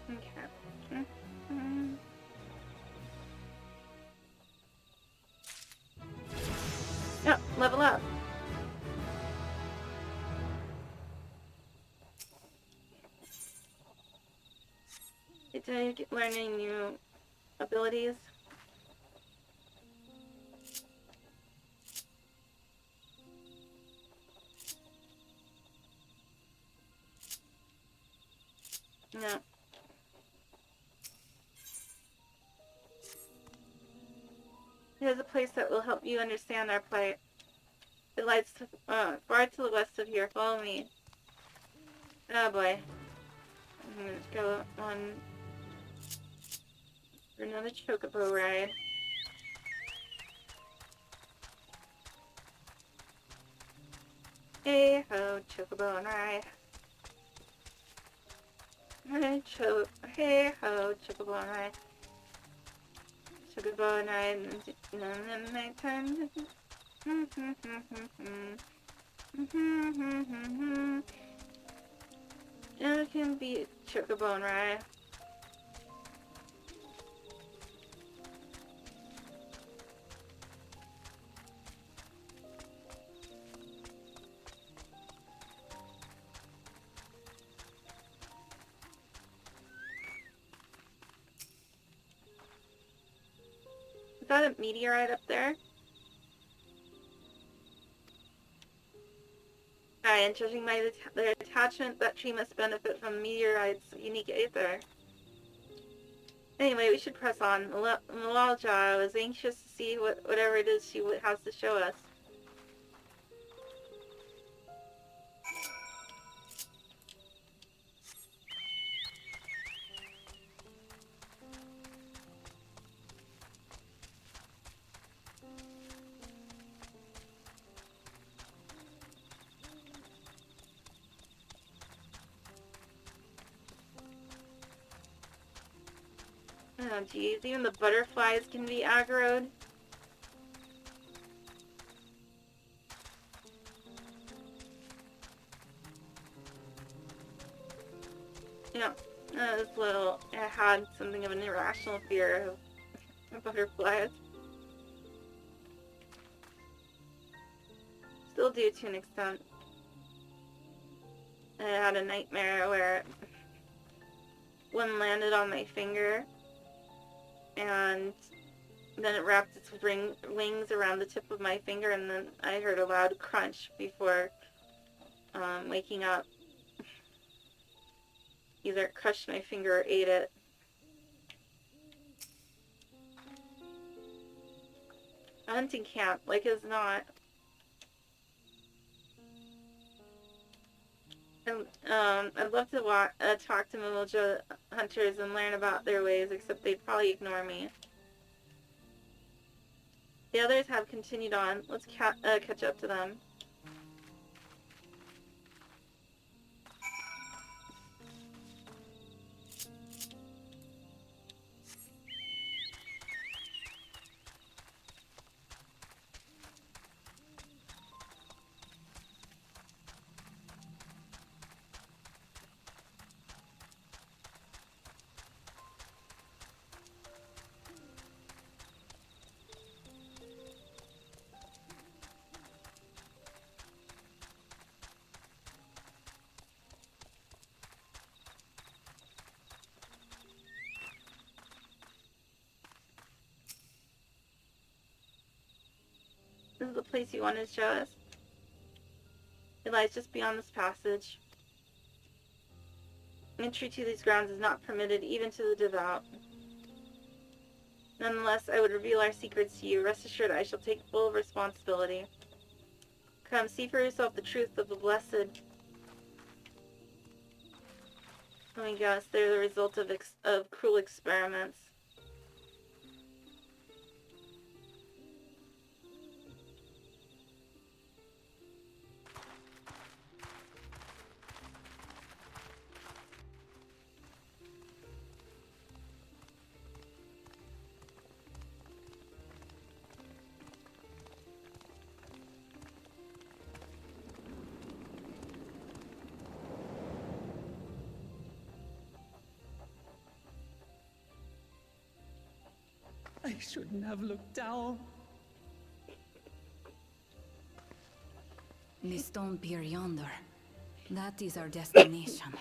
Okay. Oh, level up. Did I learn any new abilities? No. There's a place that will help you understand our plight. It lies far to the west of here. Follow me. Oh boy. I'm gonna go on for another chocobo ride. Hey ho, chocobo ride. Hey ho, chocobo ride. Chocobo ride in the nighttime. It can be chocobo ride. Is that a meteorite up there? And judging by their attachment, that tree must benefit from meteorite's unique aether. Anyway, we should press on. Malalja was anxious to see whatever it is she has to show us. Oh geez, even the butterflies can be aggroed. Yeah, this little, I had something of an irrational fear of butterflies. Still do to an extent. I had a nightmare where one landed on my finger and then it wrapped its wings around the tip of my finger, and then I heard a loud crunch before waking up. Either it crushed my finger or ate it. A hunting camp, like it's not. I'd love to talk to Mimoja hunters and learn about their ways, except they'd probably ignore me. The others have continued on. Let's catch up to them. This is the place you wanted to show us. It lies just beyond this passage. Entry to these grounds is not permitted even to the devout. Nonetheless, I would reveal our secrets to you. Rest assured I shall take full responsibility. Come, see for yourself the truth of the blessed. Let me guess, they're the result of cruel experiments. I shouldn't have looked down. The stone pier yonder. That is our destination.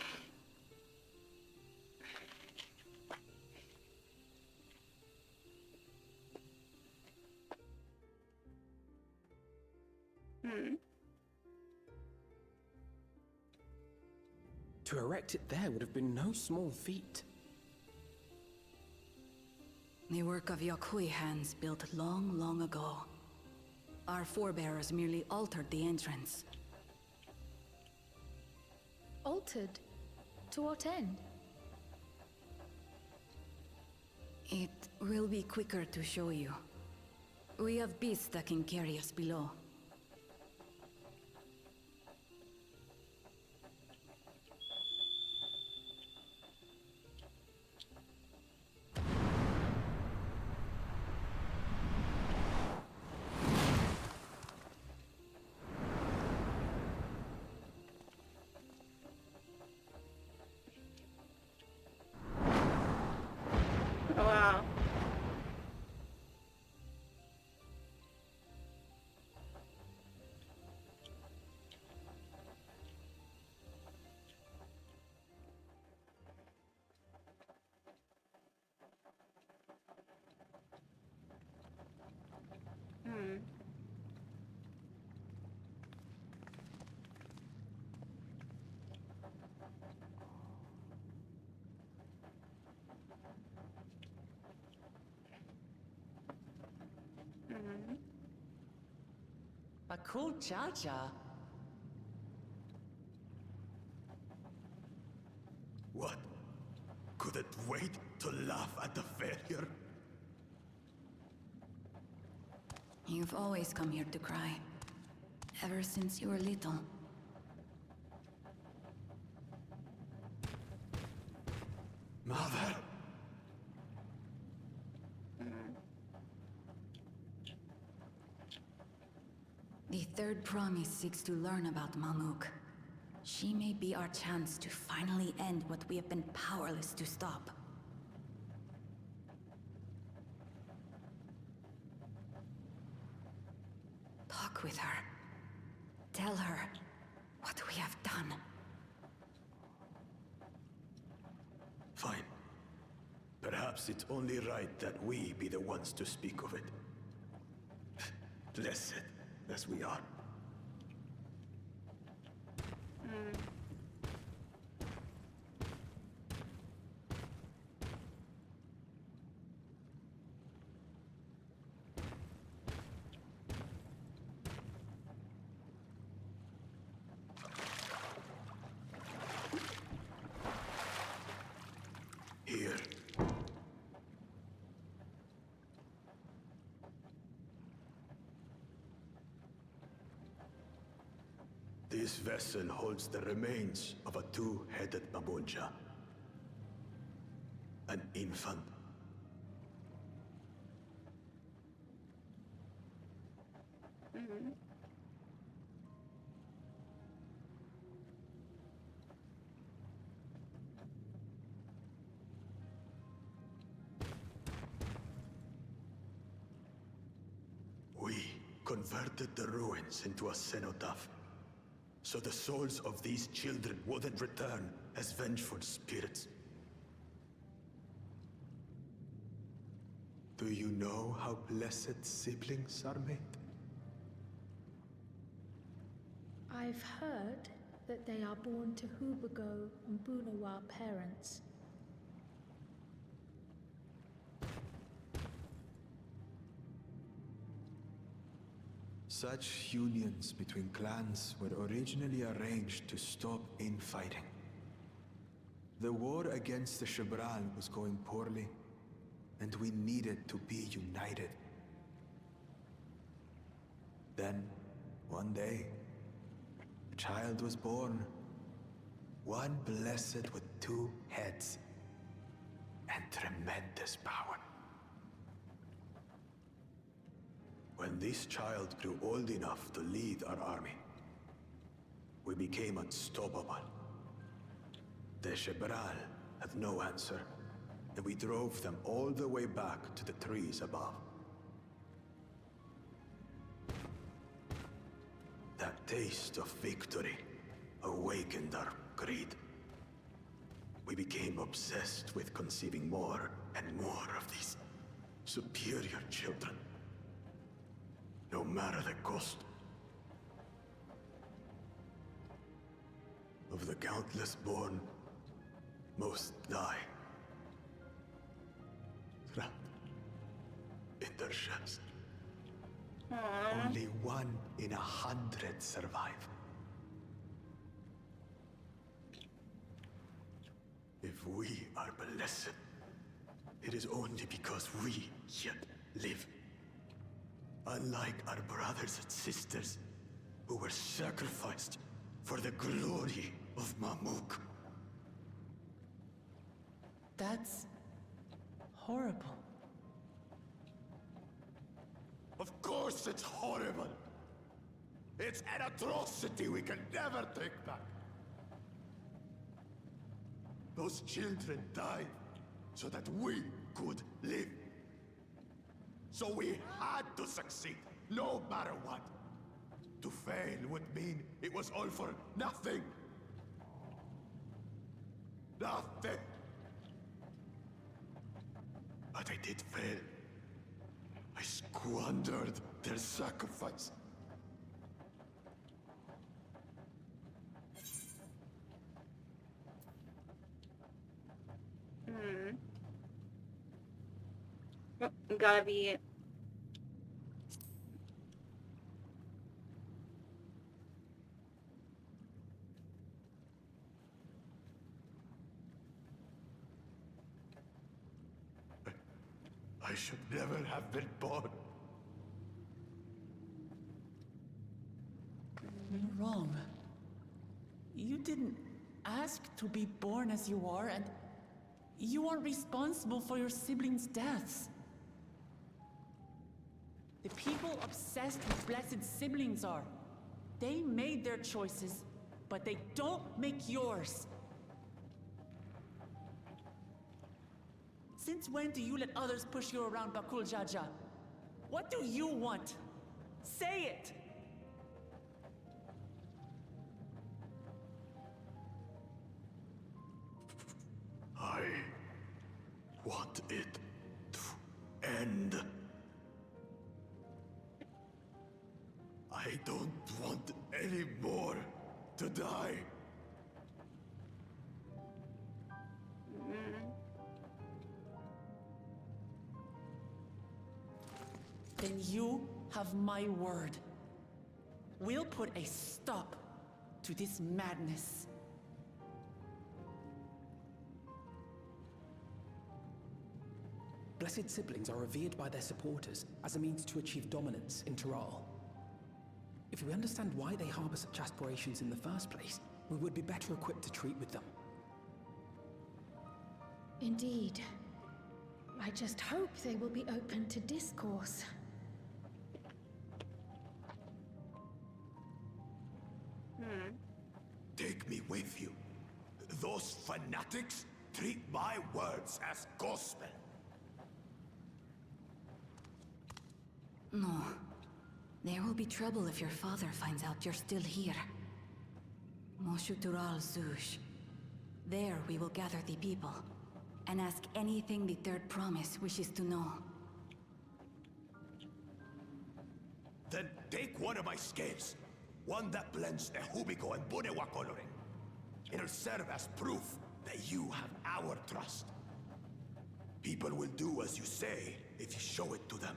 To erect it there would have been no small feat. The work of Yakui hands built long, long ago. Our forebears merely altered the entrance. Altered? To what end? It will be quicker to show you. We have beasts that can carry us below. Oh, wow. Bakul Jaja. What? Could it wait to laugh at the failure? You've always come here to cry. Ever since you were little. Mother! third promise seeks to learn about Mamuk. She may be our chance to finally end what we have been powerless to stop. Talk with her. Tell her what we have done. Fine. Perhaps it's only right that we be the ones to speak of it. Blessed as we are. Here. This vessel holds the remains of a two-headed Mabunja. An infant. We converted the ruins into a cenotaph, so the souls of these children wouldn't return as vengeful spirits. Do you know how blessed siblings are made? I've heard that they are born to Hubago and Bunawa parents. Such unions between clans were originally arranged to stop infighting. The war against the Shibran was going poorly, and we needed to be united. Then, one day, a child was born. One blessed with two heads and tremendous power. When this child grew old enough to lead our army, we became unstoppable. The Shebral had no answer, and we drove them all the way back to the trees above. That taste of victory awakened our greed. We became obsessed with conceiving more and more of these superior children. No matter the cost. Of the countless born, most die. Trapped in their shells. Only 1 in 100 survive. If we are blessed, it is only because we yet live. Unlike our brothers and sisters, who were sacrificed for the glory of Mamuk. That's horrible. Of course it's horrible! It's an atrocity we can never take back. Those children died so that we could live. So we had to succeed, no matter what. To fail would mean it was all for nothing. Nothing. But I did fail. I squandered their sacrifice. Gotta be. I should never have been born. You're wrong. You didn't ask to be born as you are, and you aren't responsible for your siblings' deaths. The people obsessed with blessed siblings are. They made their choices, but they don't make yours. Since when do you let others push you around, Bakul Jaja? What do you want? Say it! I want it to end. I don't want any more to die. Then you have my word. We'll put a stop to this madness. Blessed siblings are revered by their supporters as a means to achieve dominance in Tyral. If we understand why they harbor such aspirations in the first place, we would be better equipped to treat with them. Indeed. I just hope they will be open to discourse. Take me with you. Those fanatics treat my words as gospel. No. There will be trouble if your father finds out you're still here. Moshutural Zush. There we will gather the people, and ask anything the Third Promise wishes to know. Then take one of my scales. One that blends Ehubico and Bunewa coloring. It'll serve as proof that you have our trust. People will do as you say if you show it to them.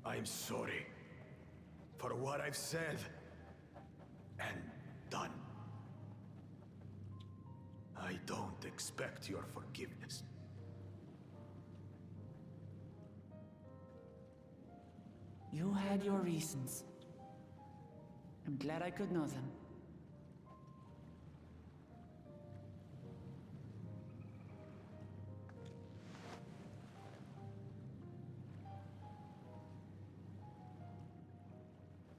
I'm sorry for what I've said and done. I don't expect your forgiveness. You had your reasons. I'm glad I could know them.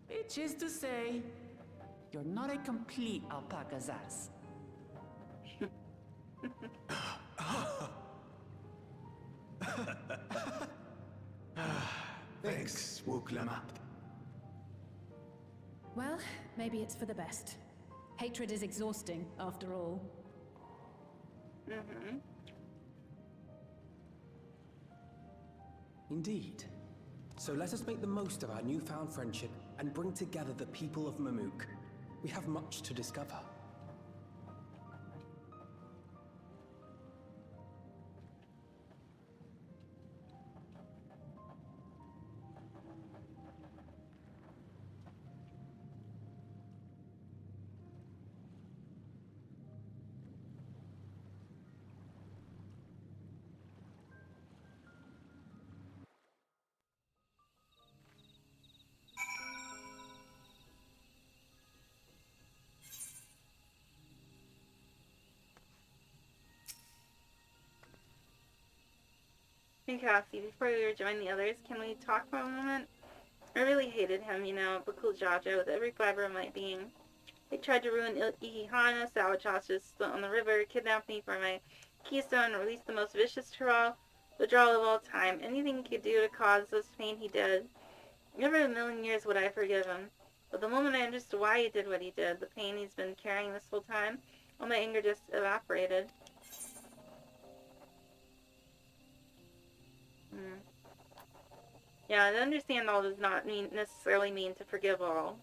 Which is to say, you're not a complete alpaca's ass. Thanks, Wuklamat. Well, maybe it's for the best. Hatred is exhausting, after all. Indeed. So let us make the most of our newfound friendship and bring together the people of Mamuk. We have much to discover. Hey Cassie, before we rejoin the others, can we talk for a moment? I really hated him, you know, Bakul Jaja, with every fiber of my being. He tried to ruin Ihihana, salvage hostages on the river, kidnap me for my keystone, and release the most vicious withdrawal of all time. Anything he could do to cause this pain he did. Never in a million years would I forgive him. But the moment I understood why he did what he did, the pain he's been carrying this whole time, all my anger just evaporated. Yeah, to understand all does not necessarily mean to forgive all.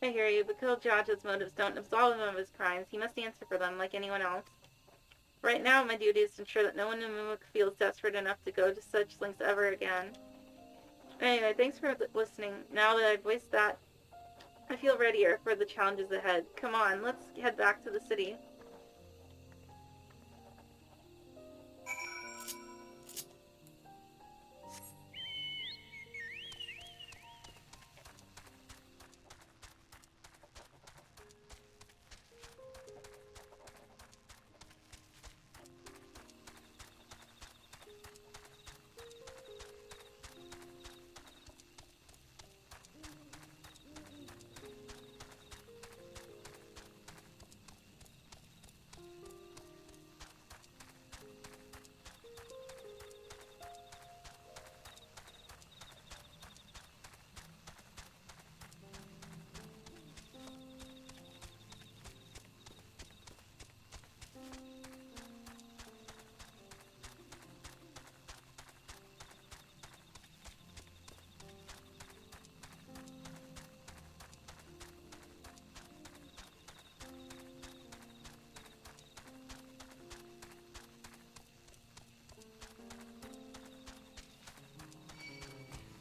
I hear you, but Bakul Jaja's motives don't absolve him of his crimes. He must answer for them like anyone else. Right now, my duty is to ensure that no one in Mumuk feels desperate enough to go to such lengths ever again. Anyway, thanks for listening. Now that I've voiced that, I feel readier for the challenges ahead. Come on, let's head back to the city.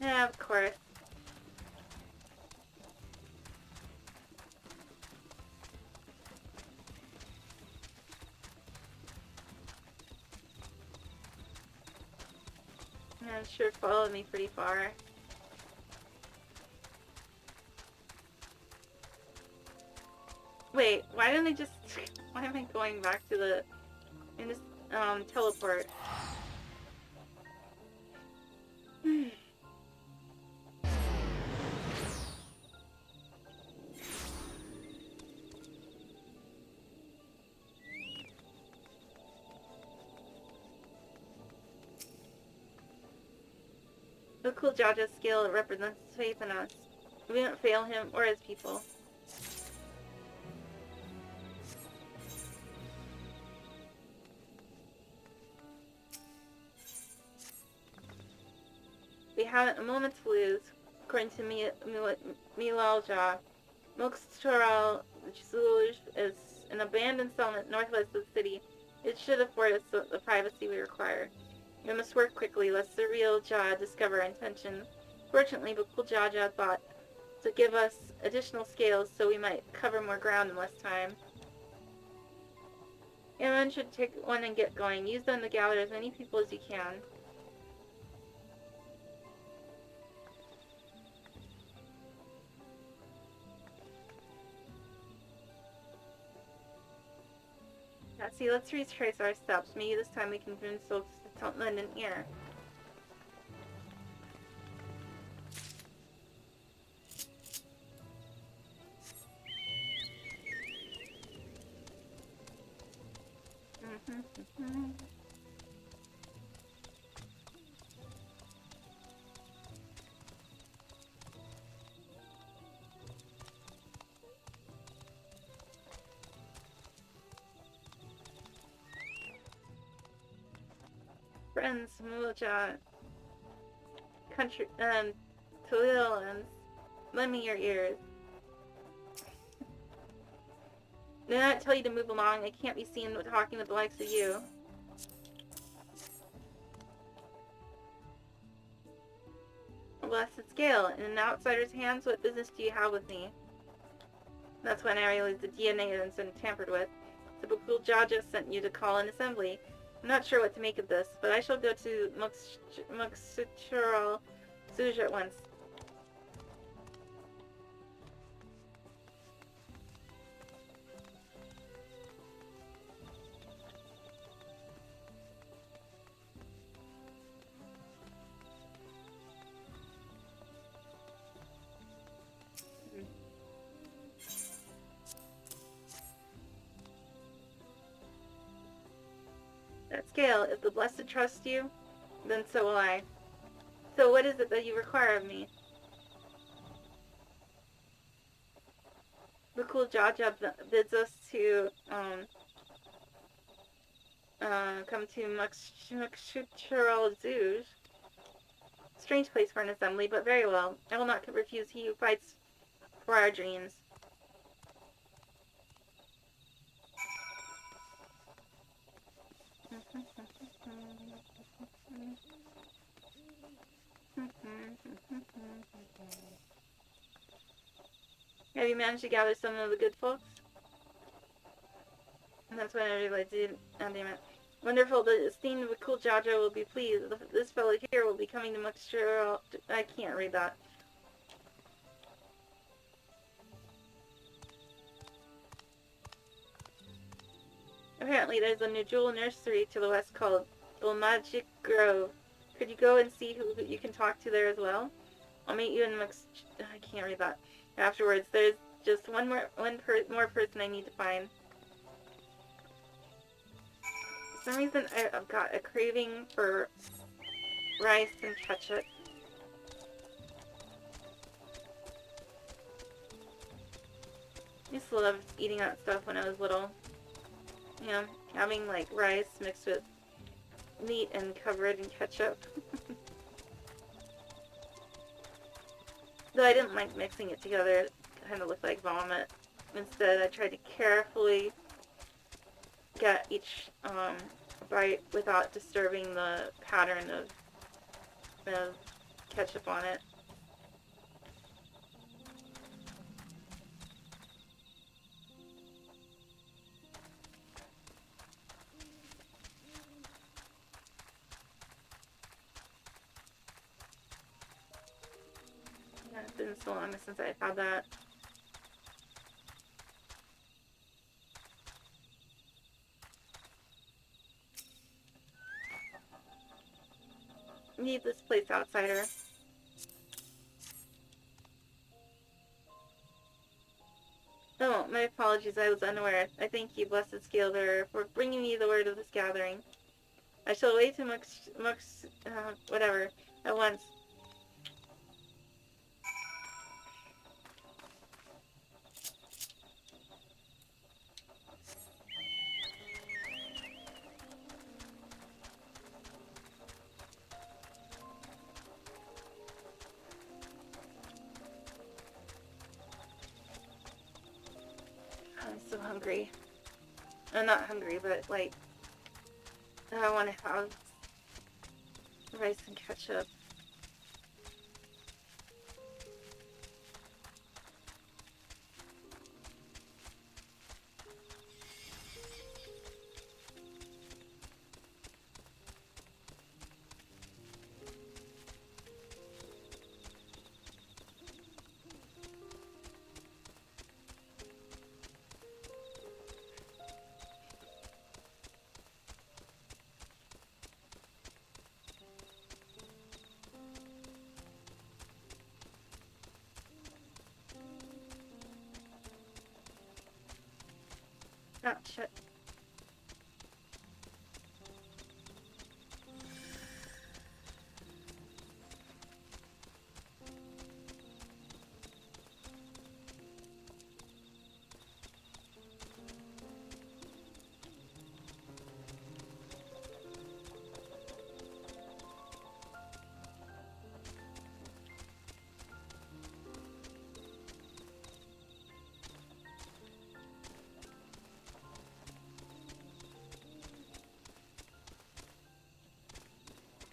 Yeah, of course. Yeah, it sure followed me pretty far. Wait, why didn't I just... Why am I going back to the... And just, teleport? The cool Jaja's skill represents faith in us. We won't fail him or his people. We haven't a moment to lose. According to Milalja, Mokstoral Zuj is an abandoned settlement northwest of the city. It should afford us the privacy we require. We must work quickly, lest the real Jah discover our intention. Fortunately, Bakul Jaja thought to give us additional scales so we might cover more ground in less time. Everyone should take one and get going. Use them to gather as many people as you can. Now, see, let's retrace our steps. Maybe this time we can convince folks to lend an ear. Friends, Mulja, country, Talil, and lend me your ears. Did I not tell you to move along? I can't be seen talking with the likes of you. A blessed scale. In an outsider's hands, what business do you have with me? That's when I realized the DNA has been tampered with. The Bakul Jaja sent you to call an assembly. I'm not sure what to make of this, but I shall go to Moksutural Zuj at once. That scale, if the blessed trust you, then so will I. So what is it that you require of me? Bakul Jaja bids us to come to Moksutural Zuj. Strange place for an assembly, but very well. I will not refuse he who fights for our dreams. Have you managed to gather some of the good folks? And that's when I realized I didn't. Oh, damn it. Wonderful, the esteemed cool Jaja will be pleased. This fellow here will be coming to Muxtra. I can't read that. Apparently, there's a new jewel nursery to the west called Magic Grove. Could you go and see who you can talk to there as well? I'll meet you in I can't read that. Afterwards, there's just one more person I need to find. For some reason, I've got a craving for rice and ketchup. I used to love eating that stuff when I was little. You know, having like rice mixed with meat and covered in ketchup. Though I didn't like mixing it together, it kind of looked like vomit. Instead, I tried to carefully get each bite without disturbing the pattern of ketchup on it. Yeah, it's been so long since I've had that. Need this place, outsider. Oh, my apologies, I was unaware. I thank you, blessed Scalebearer, for bringing me the word of this gathering. I shall away to whatever, at once. I'm so hungry. I'm not hungry, but like, I want to have rice and ketchup. Oh, shit.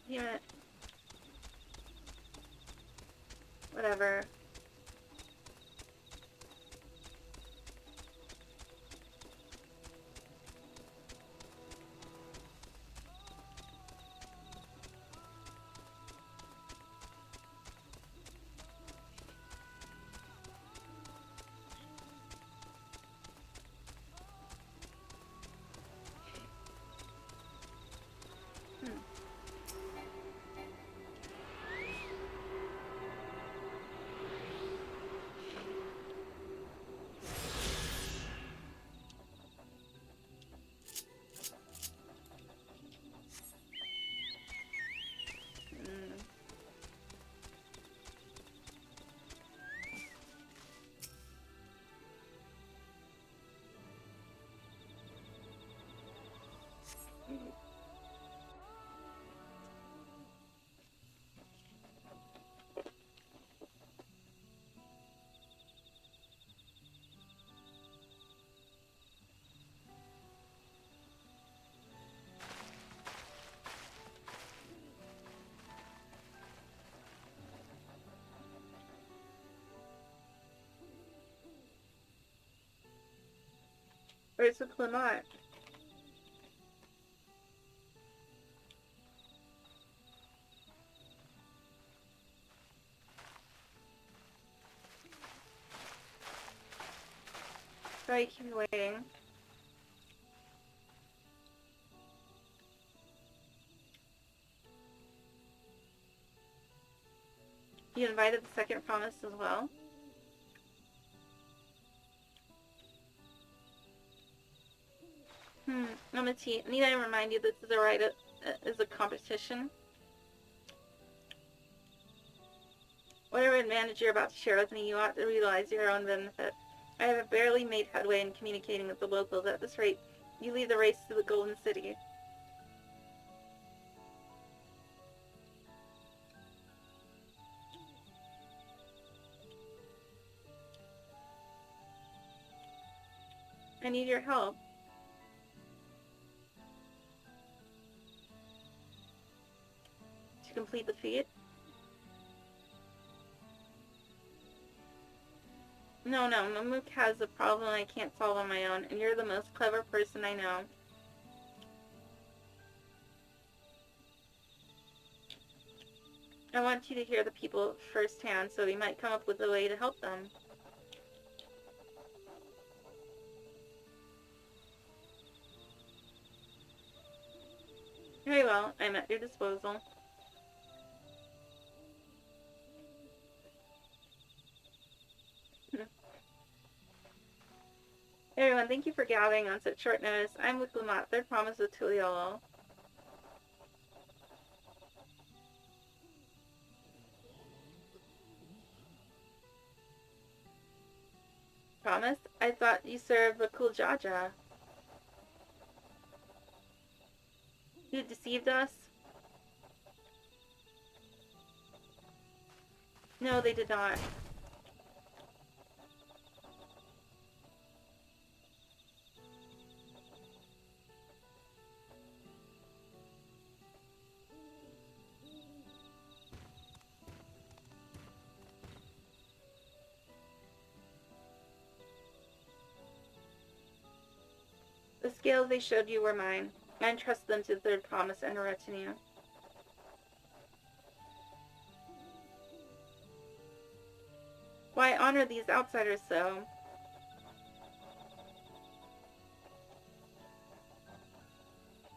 Damn it. Whatever. Where's the Clement? Sorry, keep waiting. You invited the second promise as well? Amity, need I remind you this is a competition? Whatever advantage you're about to share with me, you ought to realize your own benefit. I have barely made headway in communicating with the locals. At this rate, you lead the race to the Golden City. I need your help. To complete the feat? No, Mamook has a problem I can't solve on my own, and you're the most clever person I know. I want you to hear the people firsthand, so we might come up with a way to help them. Very well, I'm at your disposal. Everyone, thank you for gathering on such short notice. I'm with Lamat, third promise of Tuliolo. Promise? I thought you served the Kuljaja. You deceived us? No, they did not. The scales they showed you were mine. I entrusted them to the third promise and a retinue. Why honor these outsiders so?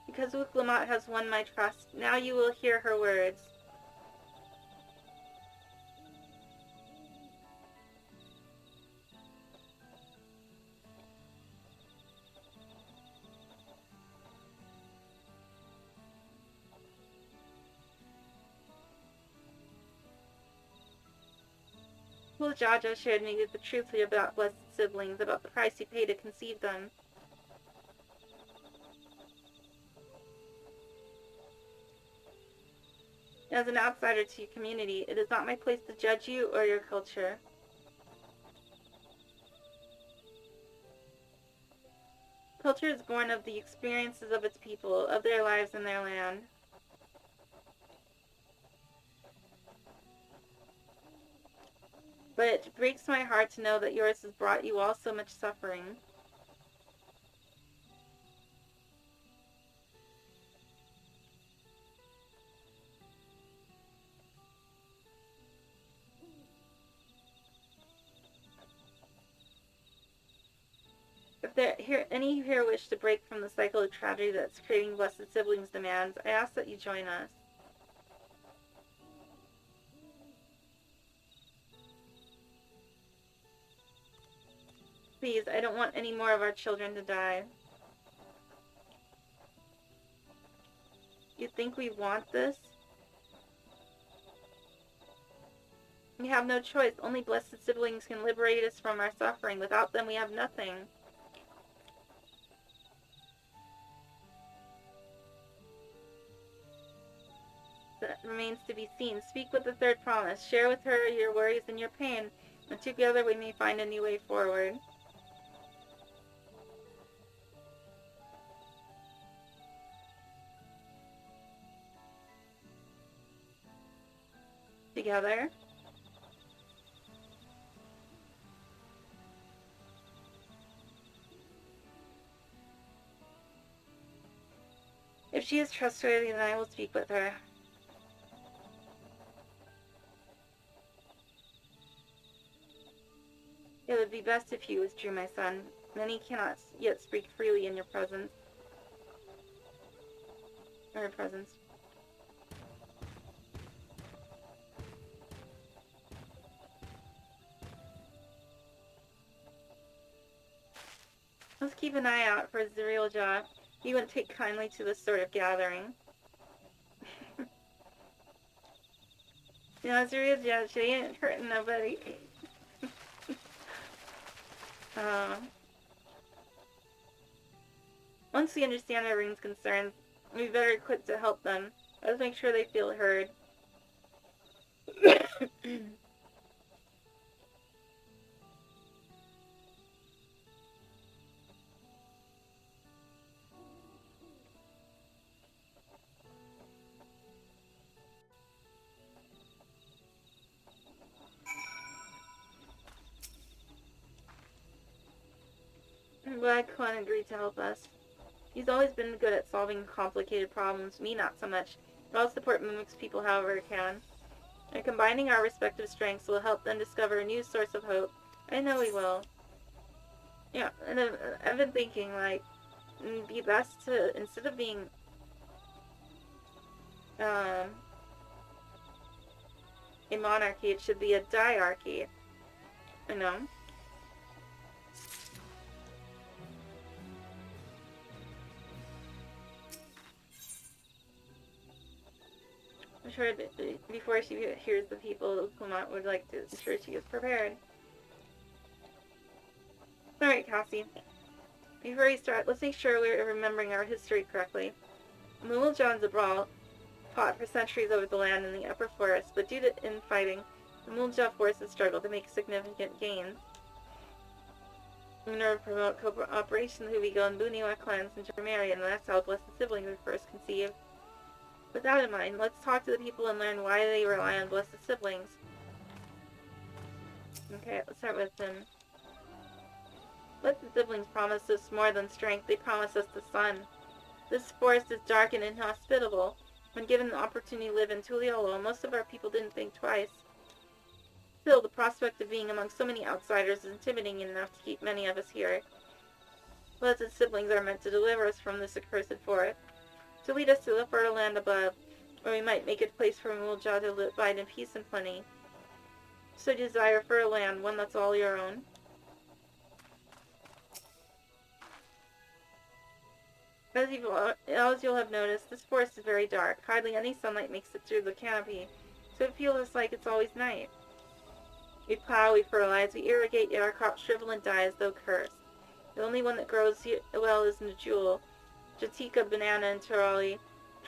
Because Wuklamot has won my trust. Now you will hear her words. Jaja shared me the truth about blessed siblings, about the price he paid to conceive them. As an outsider to your community, it is not my place to judge you or your culture. Culture is born of the experiences of its people, of their lives and their land. But it breaks my heart to know that yours has brought you all so much suffering. If any here wish to break from the cycle of tragedy that's creating blessed siblings' demands, I ask that you join us. Please, I don't want any more of our children to die. You think we want this? We have no choice. Only blessed siblings can liberate us from our suffering. Without them, we have nothing. That remains to be seen. Speak with the third promise. Share with her your worries and your pain, and together we may find a new way forward. Together. If she is trustworthy, then I will speak with her. It would be best if you withdrew, my son. Many cannot yet speak freely in your presence. Or her presence. Let's keep an eye out for Zarielja. He wouldn't take kindly to this sort of gathering. You know, Zarielja, she ain't hurting nobody. Once we understand everyone's concerns, we better equip to help them. Let's make sure they feel heard. I'm glad Kwan agreed to help us. He's always been good at solving complicated problems, me not so much, but I'll support Mimic's people however I can. And combining our respective strengths will help them discover a new source of hope. I know we will. Yeah, and I've been thinking, like, it'd be best to, instead of being, a monarchy, it should be a diarchy. You know? I'm sure before she hears the people, Kumat would like to ensure she is prepared. Alright, Cassie. Before we start, let's make sure we're remembering our history correctly. Mulja and Zabral fought for centuries over the land in the upper forest, but due to infighting, the Mulja forces struggled to make significant gains. In order to promote cooperation, the Huvigo and Buniwa clans intermarried, and that's how Blessed Siblings were first conceived. With that in mind, let's talk to the people and learn why they rely on Blessed Siblings. Okay, let's start with them. Blessed Siblings promise us more than strength, they promise us the sun. This forest is dark and inhospitable. When given the opportunity to live in Tuliolo, most of our people didn't think twice. Still, the prospect of being among so many outsiders is intimidating enough to keep many of us here. Blessed Siblings are meant to deliver us from this accursed forest, to lead us to the fertile land above, where we might make it a place for Mulja to abide in peace and plenty. So you desire a fertile land, one that's all your own. As you'll have noticed, this forest is very dark. Hardly any sunlight makes it through the canopy, so it feels like it's always night. We plow, we fertilize, we irrigate, yet our crops shrivel and die as though cursed. The only one that grows well is Najul, Jatika, Banana, and Tarali.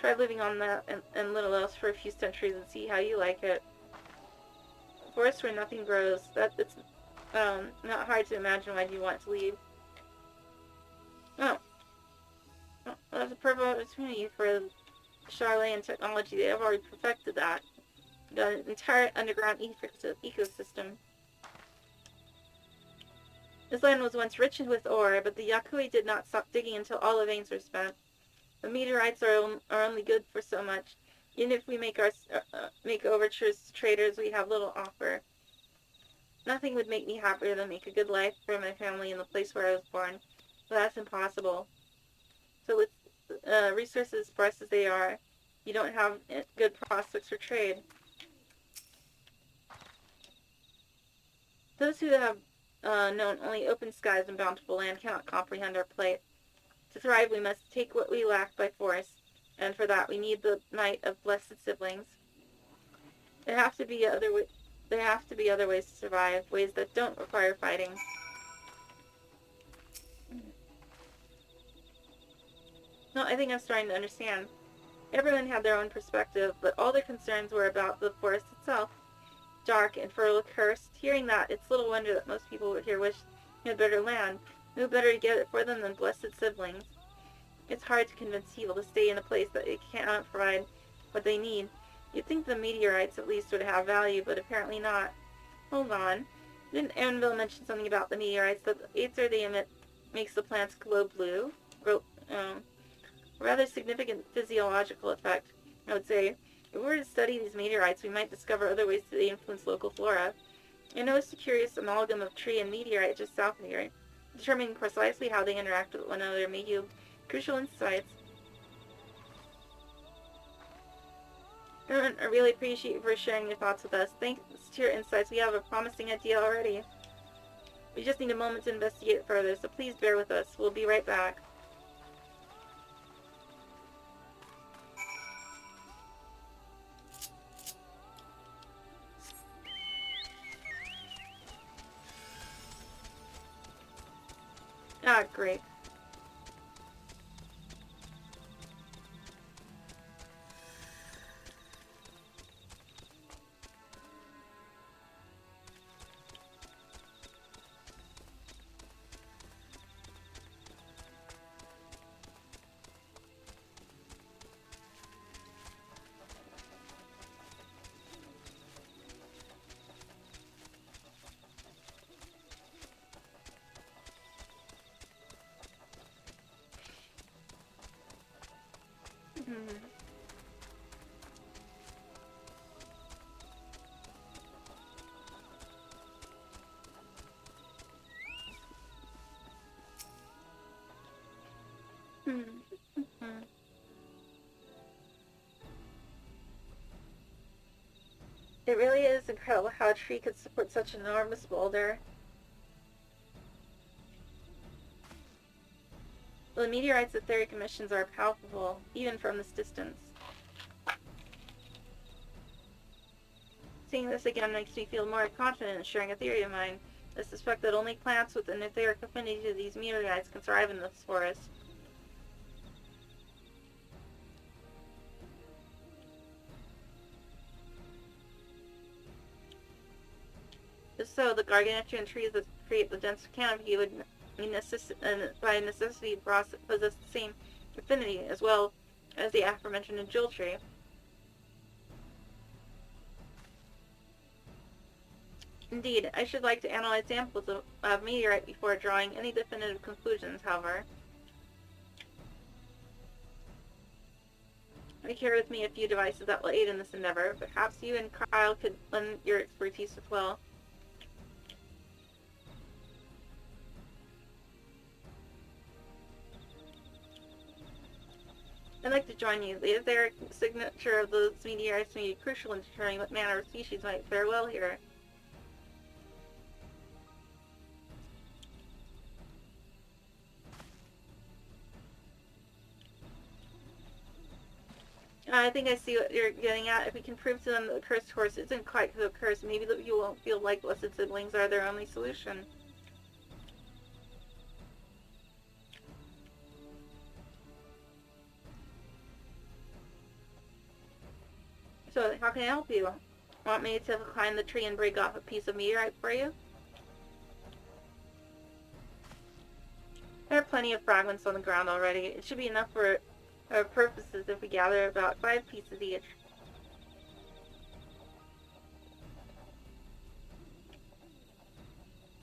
Try living on that and little else for a few centuries and see how you like it. A forest where nothing grows, it's not hard to imagine why you want to leave. Oh. Well, that's a perfect opportunity for Charlotte and technology. They have already perfected that. The entire underground ecosystem. This land was once rich with ore, but the Yakui did not stop digging until all the veins were spent. The meteorites are only good for so much. Even if we make overtures to traders, we have little offer. Nothing would make me happier than make a good life for my family in the place where I was born, but that's impossible. So with resources sparse as they are, you don't have good prospects for trade. Those who have known only open skies and bountiful land cannot comprehend our plight. To thrive, we must take what we lack by force, and for that we need the might of Blessed Siblings. There have to be other ways to survive, ways that don't require fighting. No, I think I'm starting to understand. Everyone had their own perspective, but all their concerns were about the forest itself. Dark and fertile, cursed. Hearing that, it's little wonder that most people here wish they had better land. No better to get it for them than Blessed Siblings. It's hard to convince people to stay in a place that it cannot provide what they need. You'd think the meteorites at least would have value, but apparently not. Hold on. Didn't Anvil mention something about the meteorites, that the aether they emit makes the plants glow blue? A rather significant physiological effect, I would say. If we were to study these meteorites, we might discover other ways that they influence local flora. I noticed a curious amalgam of tree and meteorite just south of here. Determining precisely how they interact with one another may yield crucial insights. I really appreciate you for sharing your thoughts with us. Thanks to your insights, we have a promising idea already. We just need a moment to investigate it further, so please bear with us. We'll be right back. Ah, great. It really is incredible how a tree could support such an enormous boulder. The meteorites' etheric emissions are palpable, even from this distance. Seeing this again makes me feel more confident in sharing a theory of mine. I suspect that only plants with an etheric affinity to these meteorites can thrive in this forest. If so, the gargantuan trees that create the dense canopy would by necessity possess the same affinity as well as the aforementioned jewel tree. Indeed, I should like to analyze samples of meteorite before drawing any definitive conclusions, however. I carry with me a few devices that will aid in this endeavor. Perhaps you and Kyle could lend your expertise as well. I'd like to join you. The etheric signature of those meteorites may be crucial in determining what manner of species might fare well here. I think I see what you're getting at. If we can prove to them that the cursed horse isn't quite so cursed, maybe that you won't feel like blessed siblings are their only solution. So, how can I help you? Want me to climb the tree and break off a piece of meteorite for you? There are plenty of fragments on the ground already. It should be enough for our purposes if we gather about 5 pieces each.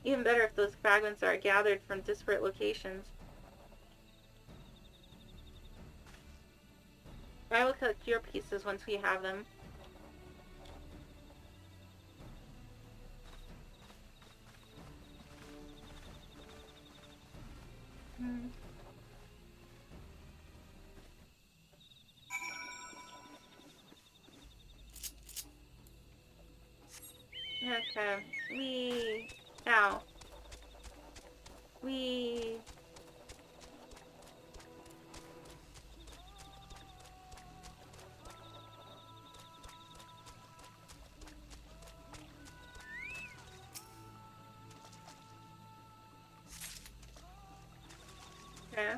Even better if those fragments are gathered from disparate locations. I will collect your pieces once we have them. Okay. Ow. Okay.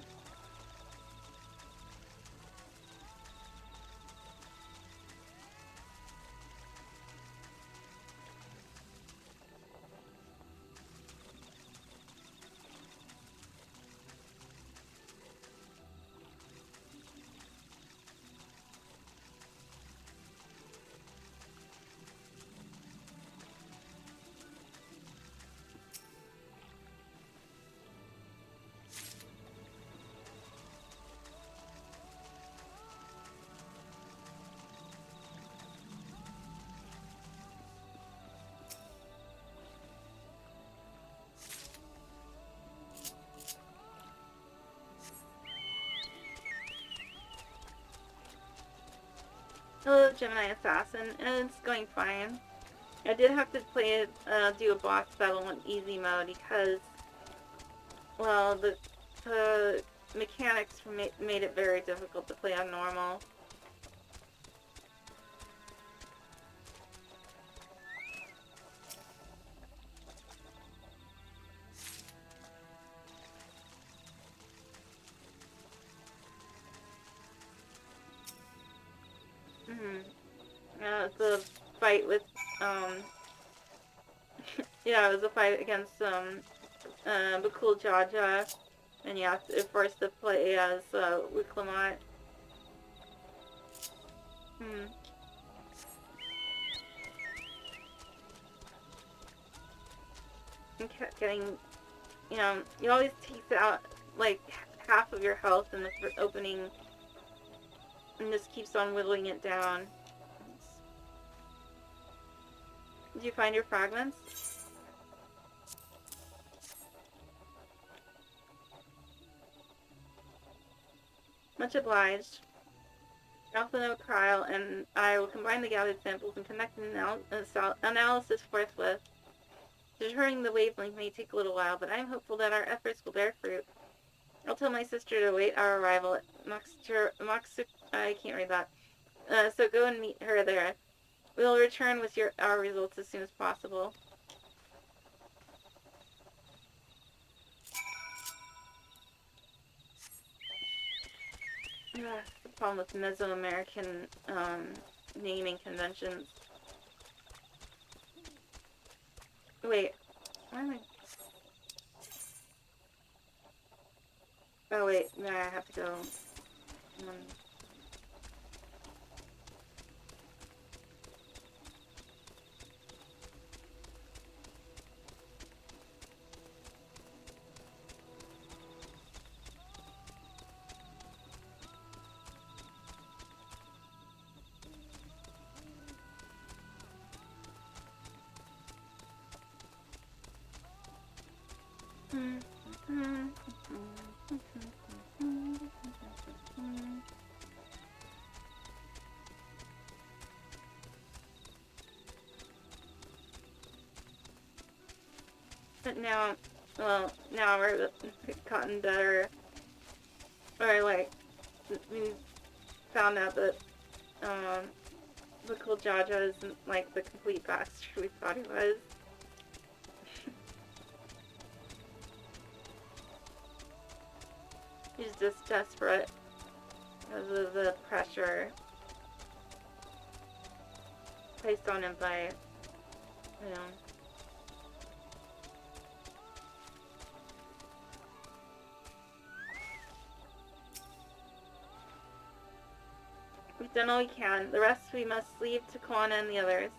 Gemini Assassin, and it's going fine. I did have to do a boss battle on easy mode because, well, the mechanics made it very difficult to play on normal. The fight with, yeah, it was a fight against, Bakul Jaja, and yeah, you're forced to play as, Wiclamot. And kept getting, you know, it always takes out, like, half of your health in the opening, and just keeps on whittling it down. Did you find your fragments? Much obliged. Alphino Cryle and I will combine the gathered samples and connect an analysis forthwith. Determining the wavelength may take a little while, but I am hopeful that our efforts will bear fruit. I'll tell my sister to await our arrival at I can't read that. So go and meet her there. We'll return with our results as soon as possible. The problem with Mesoamerican naming conventions. Wait, why am I... Oh wait, no, I have to go... But now, well, now we're gotten better. Or like, we found out that Bakul Jaja isn't like the complete bastard we thought he was. He's just desperate because of the pressure placed on him by, you know. We've done all we can. The rest we must leave to Kwana and the others.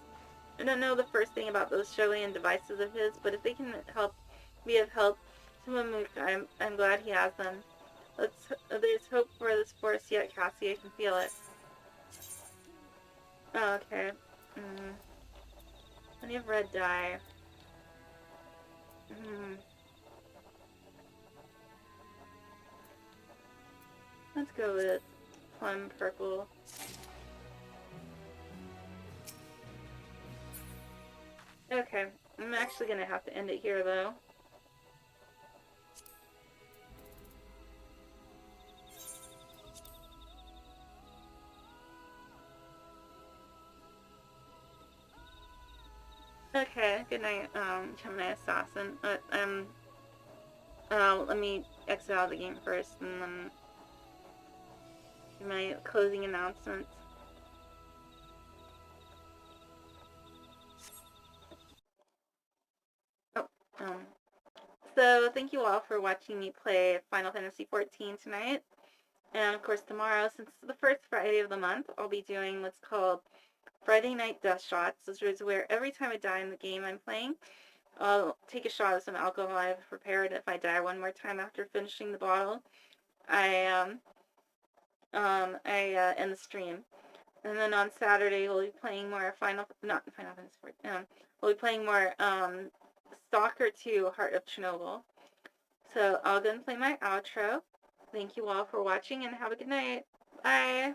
I don't know the first thing about those Sholean devices of his, but if they can be of help to Mamuka, I'm glad he has them. There's hope for this force yet, Cassie. I can feel it. Oh, okay. Plenty of red dye. Let's go with plum purple. Okay, I'm actually gonna have to end it here though. Okay, good night, Gemini Assassin. Let me exit out of the game first and then do my closing announcements. So thank you all for watching me play Final Fantasy XIV tonight. And of course tomorrow, since it's the first Friday of the month, I'll be doing what's called Friday Night Death Shots. This is where every time I die in the game I'm playing, I'll take a shot of some alcohol I've prepared. If I die one more time after finishing the bottle, I end the stream. And then on Saturday we'll be playing more we'll be playing more Stalker 2 Heart of Chernobyl. So I'll go and play my outro. Thank you all for watching and have a good night. Bye!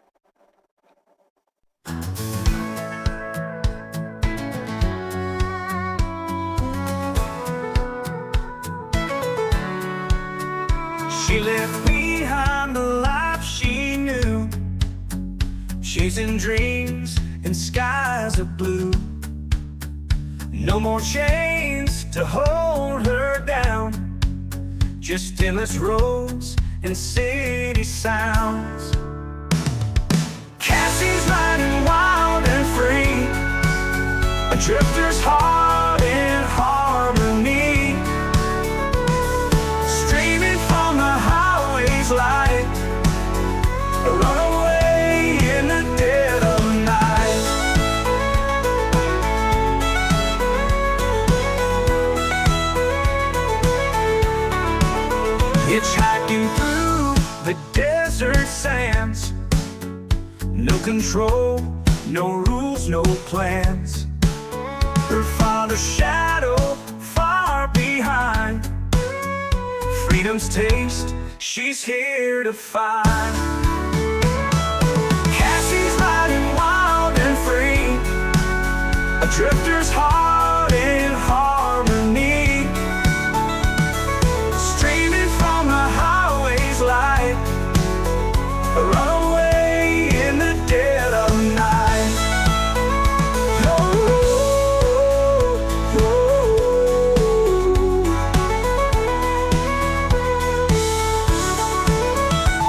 She left behind the life she knew, chasing dreams in skies of blue. No more chains to hold her down, just endless roads and city sounds. Cassie's riding wild and free, a drifter's heart in harmony, streaming from the highway's light, a runaway in the dead of night. Hitchhiking through the desert sands, no control, no rules, no plans. Her father's shadow far behind, freedom's taste she's here to find. Cassie's riding wild and free, a drifter's heart in harmony, streaming from the highway's light, a runaway in the dead of night.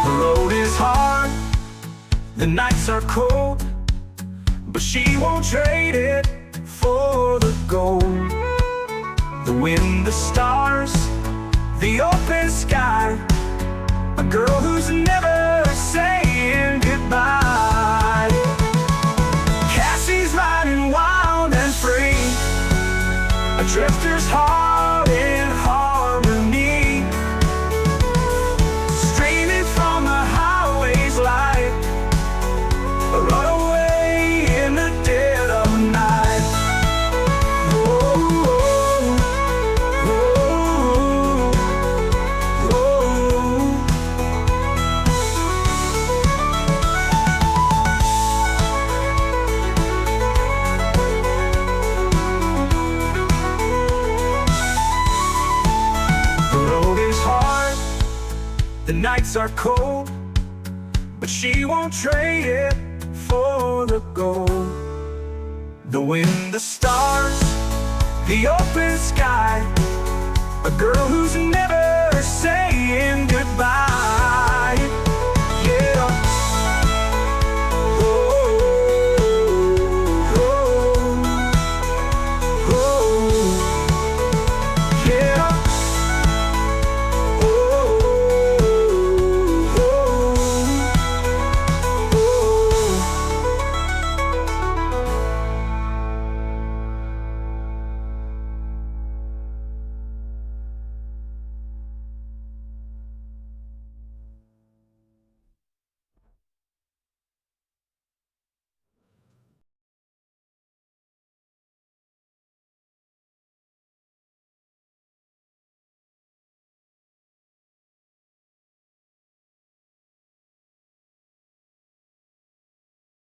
The road is hard, the nights are cold, but she won't trade it for the gold. The wind, the stars, the open sky, a girl who's never saying goodbye. Cassie's riding wild and free, a drifter's heart in harmony, streaming from the highway's light, a runaway in the dead of night. Oh, oh, oh, oh. The road is hard, the nights are cold, but she won't trade it for the gold. The wind, the stars, the open sky, a girl who's never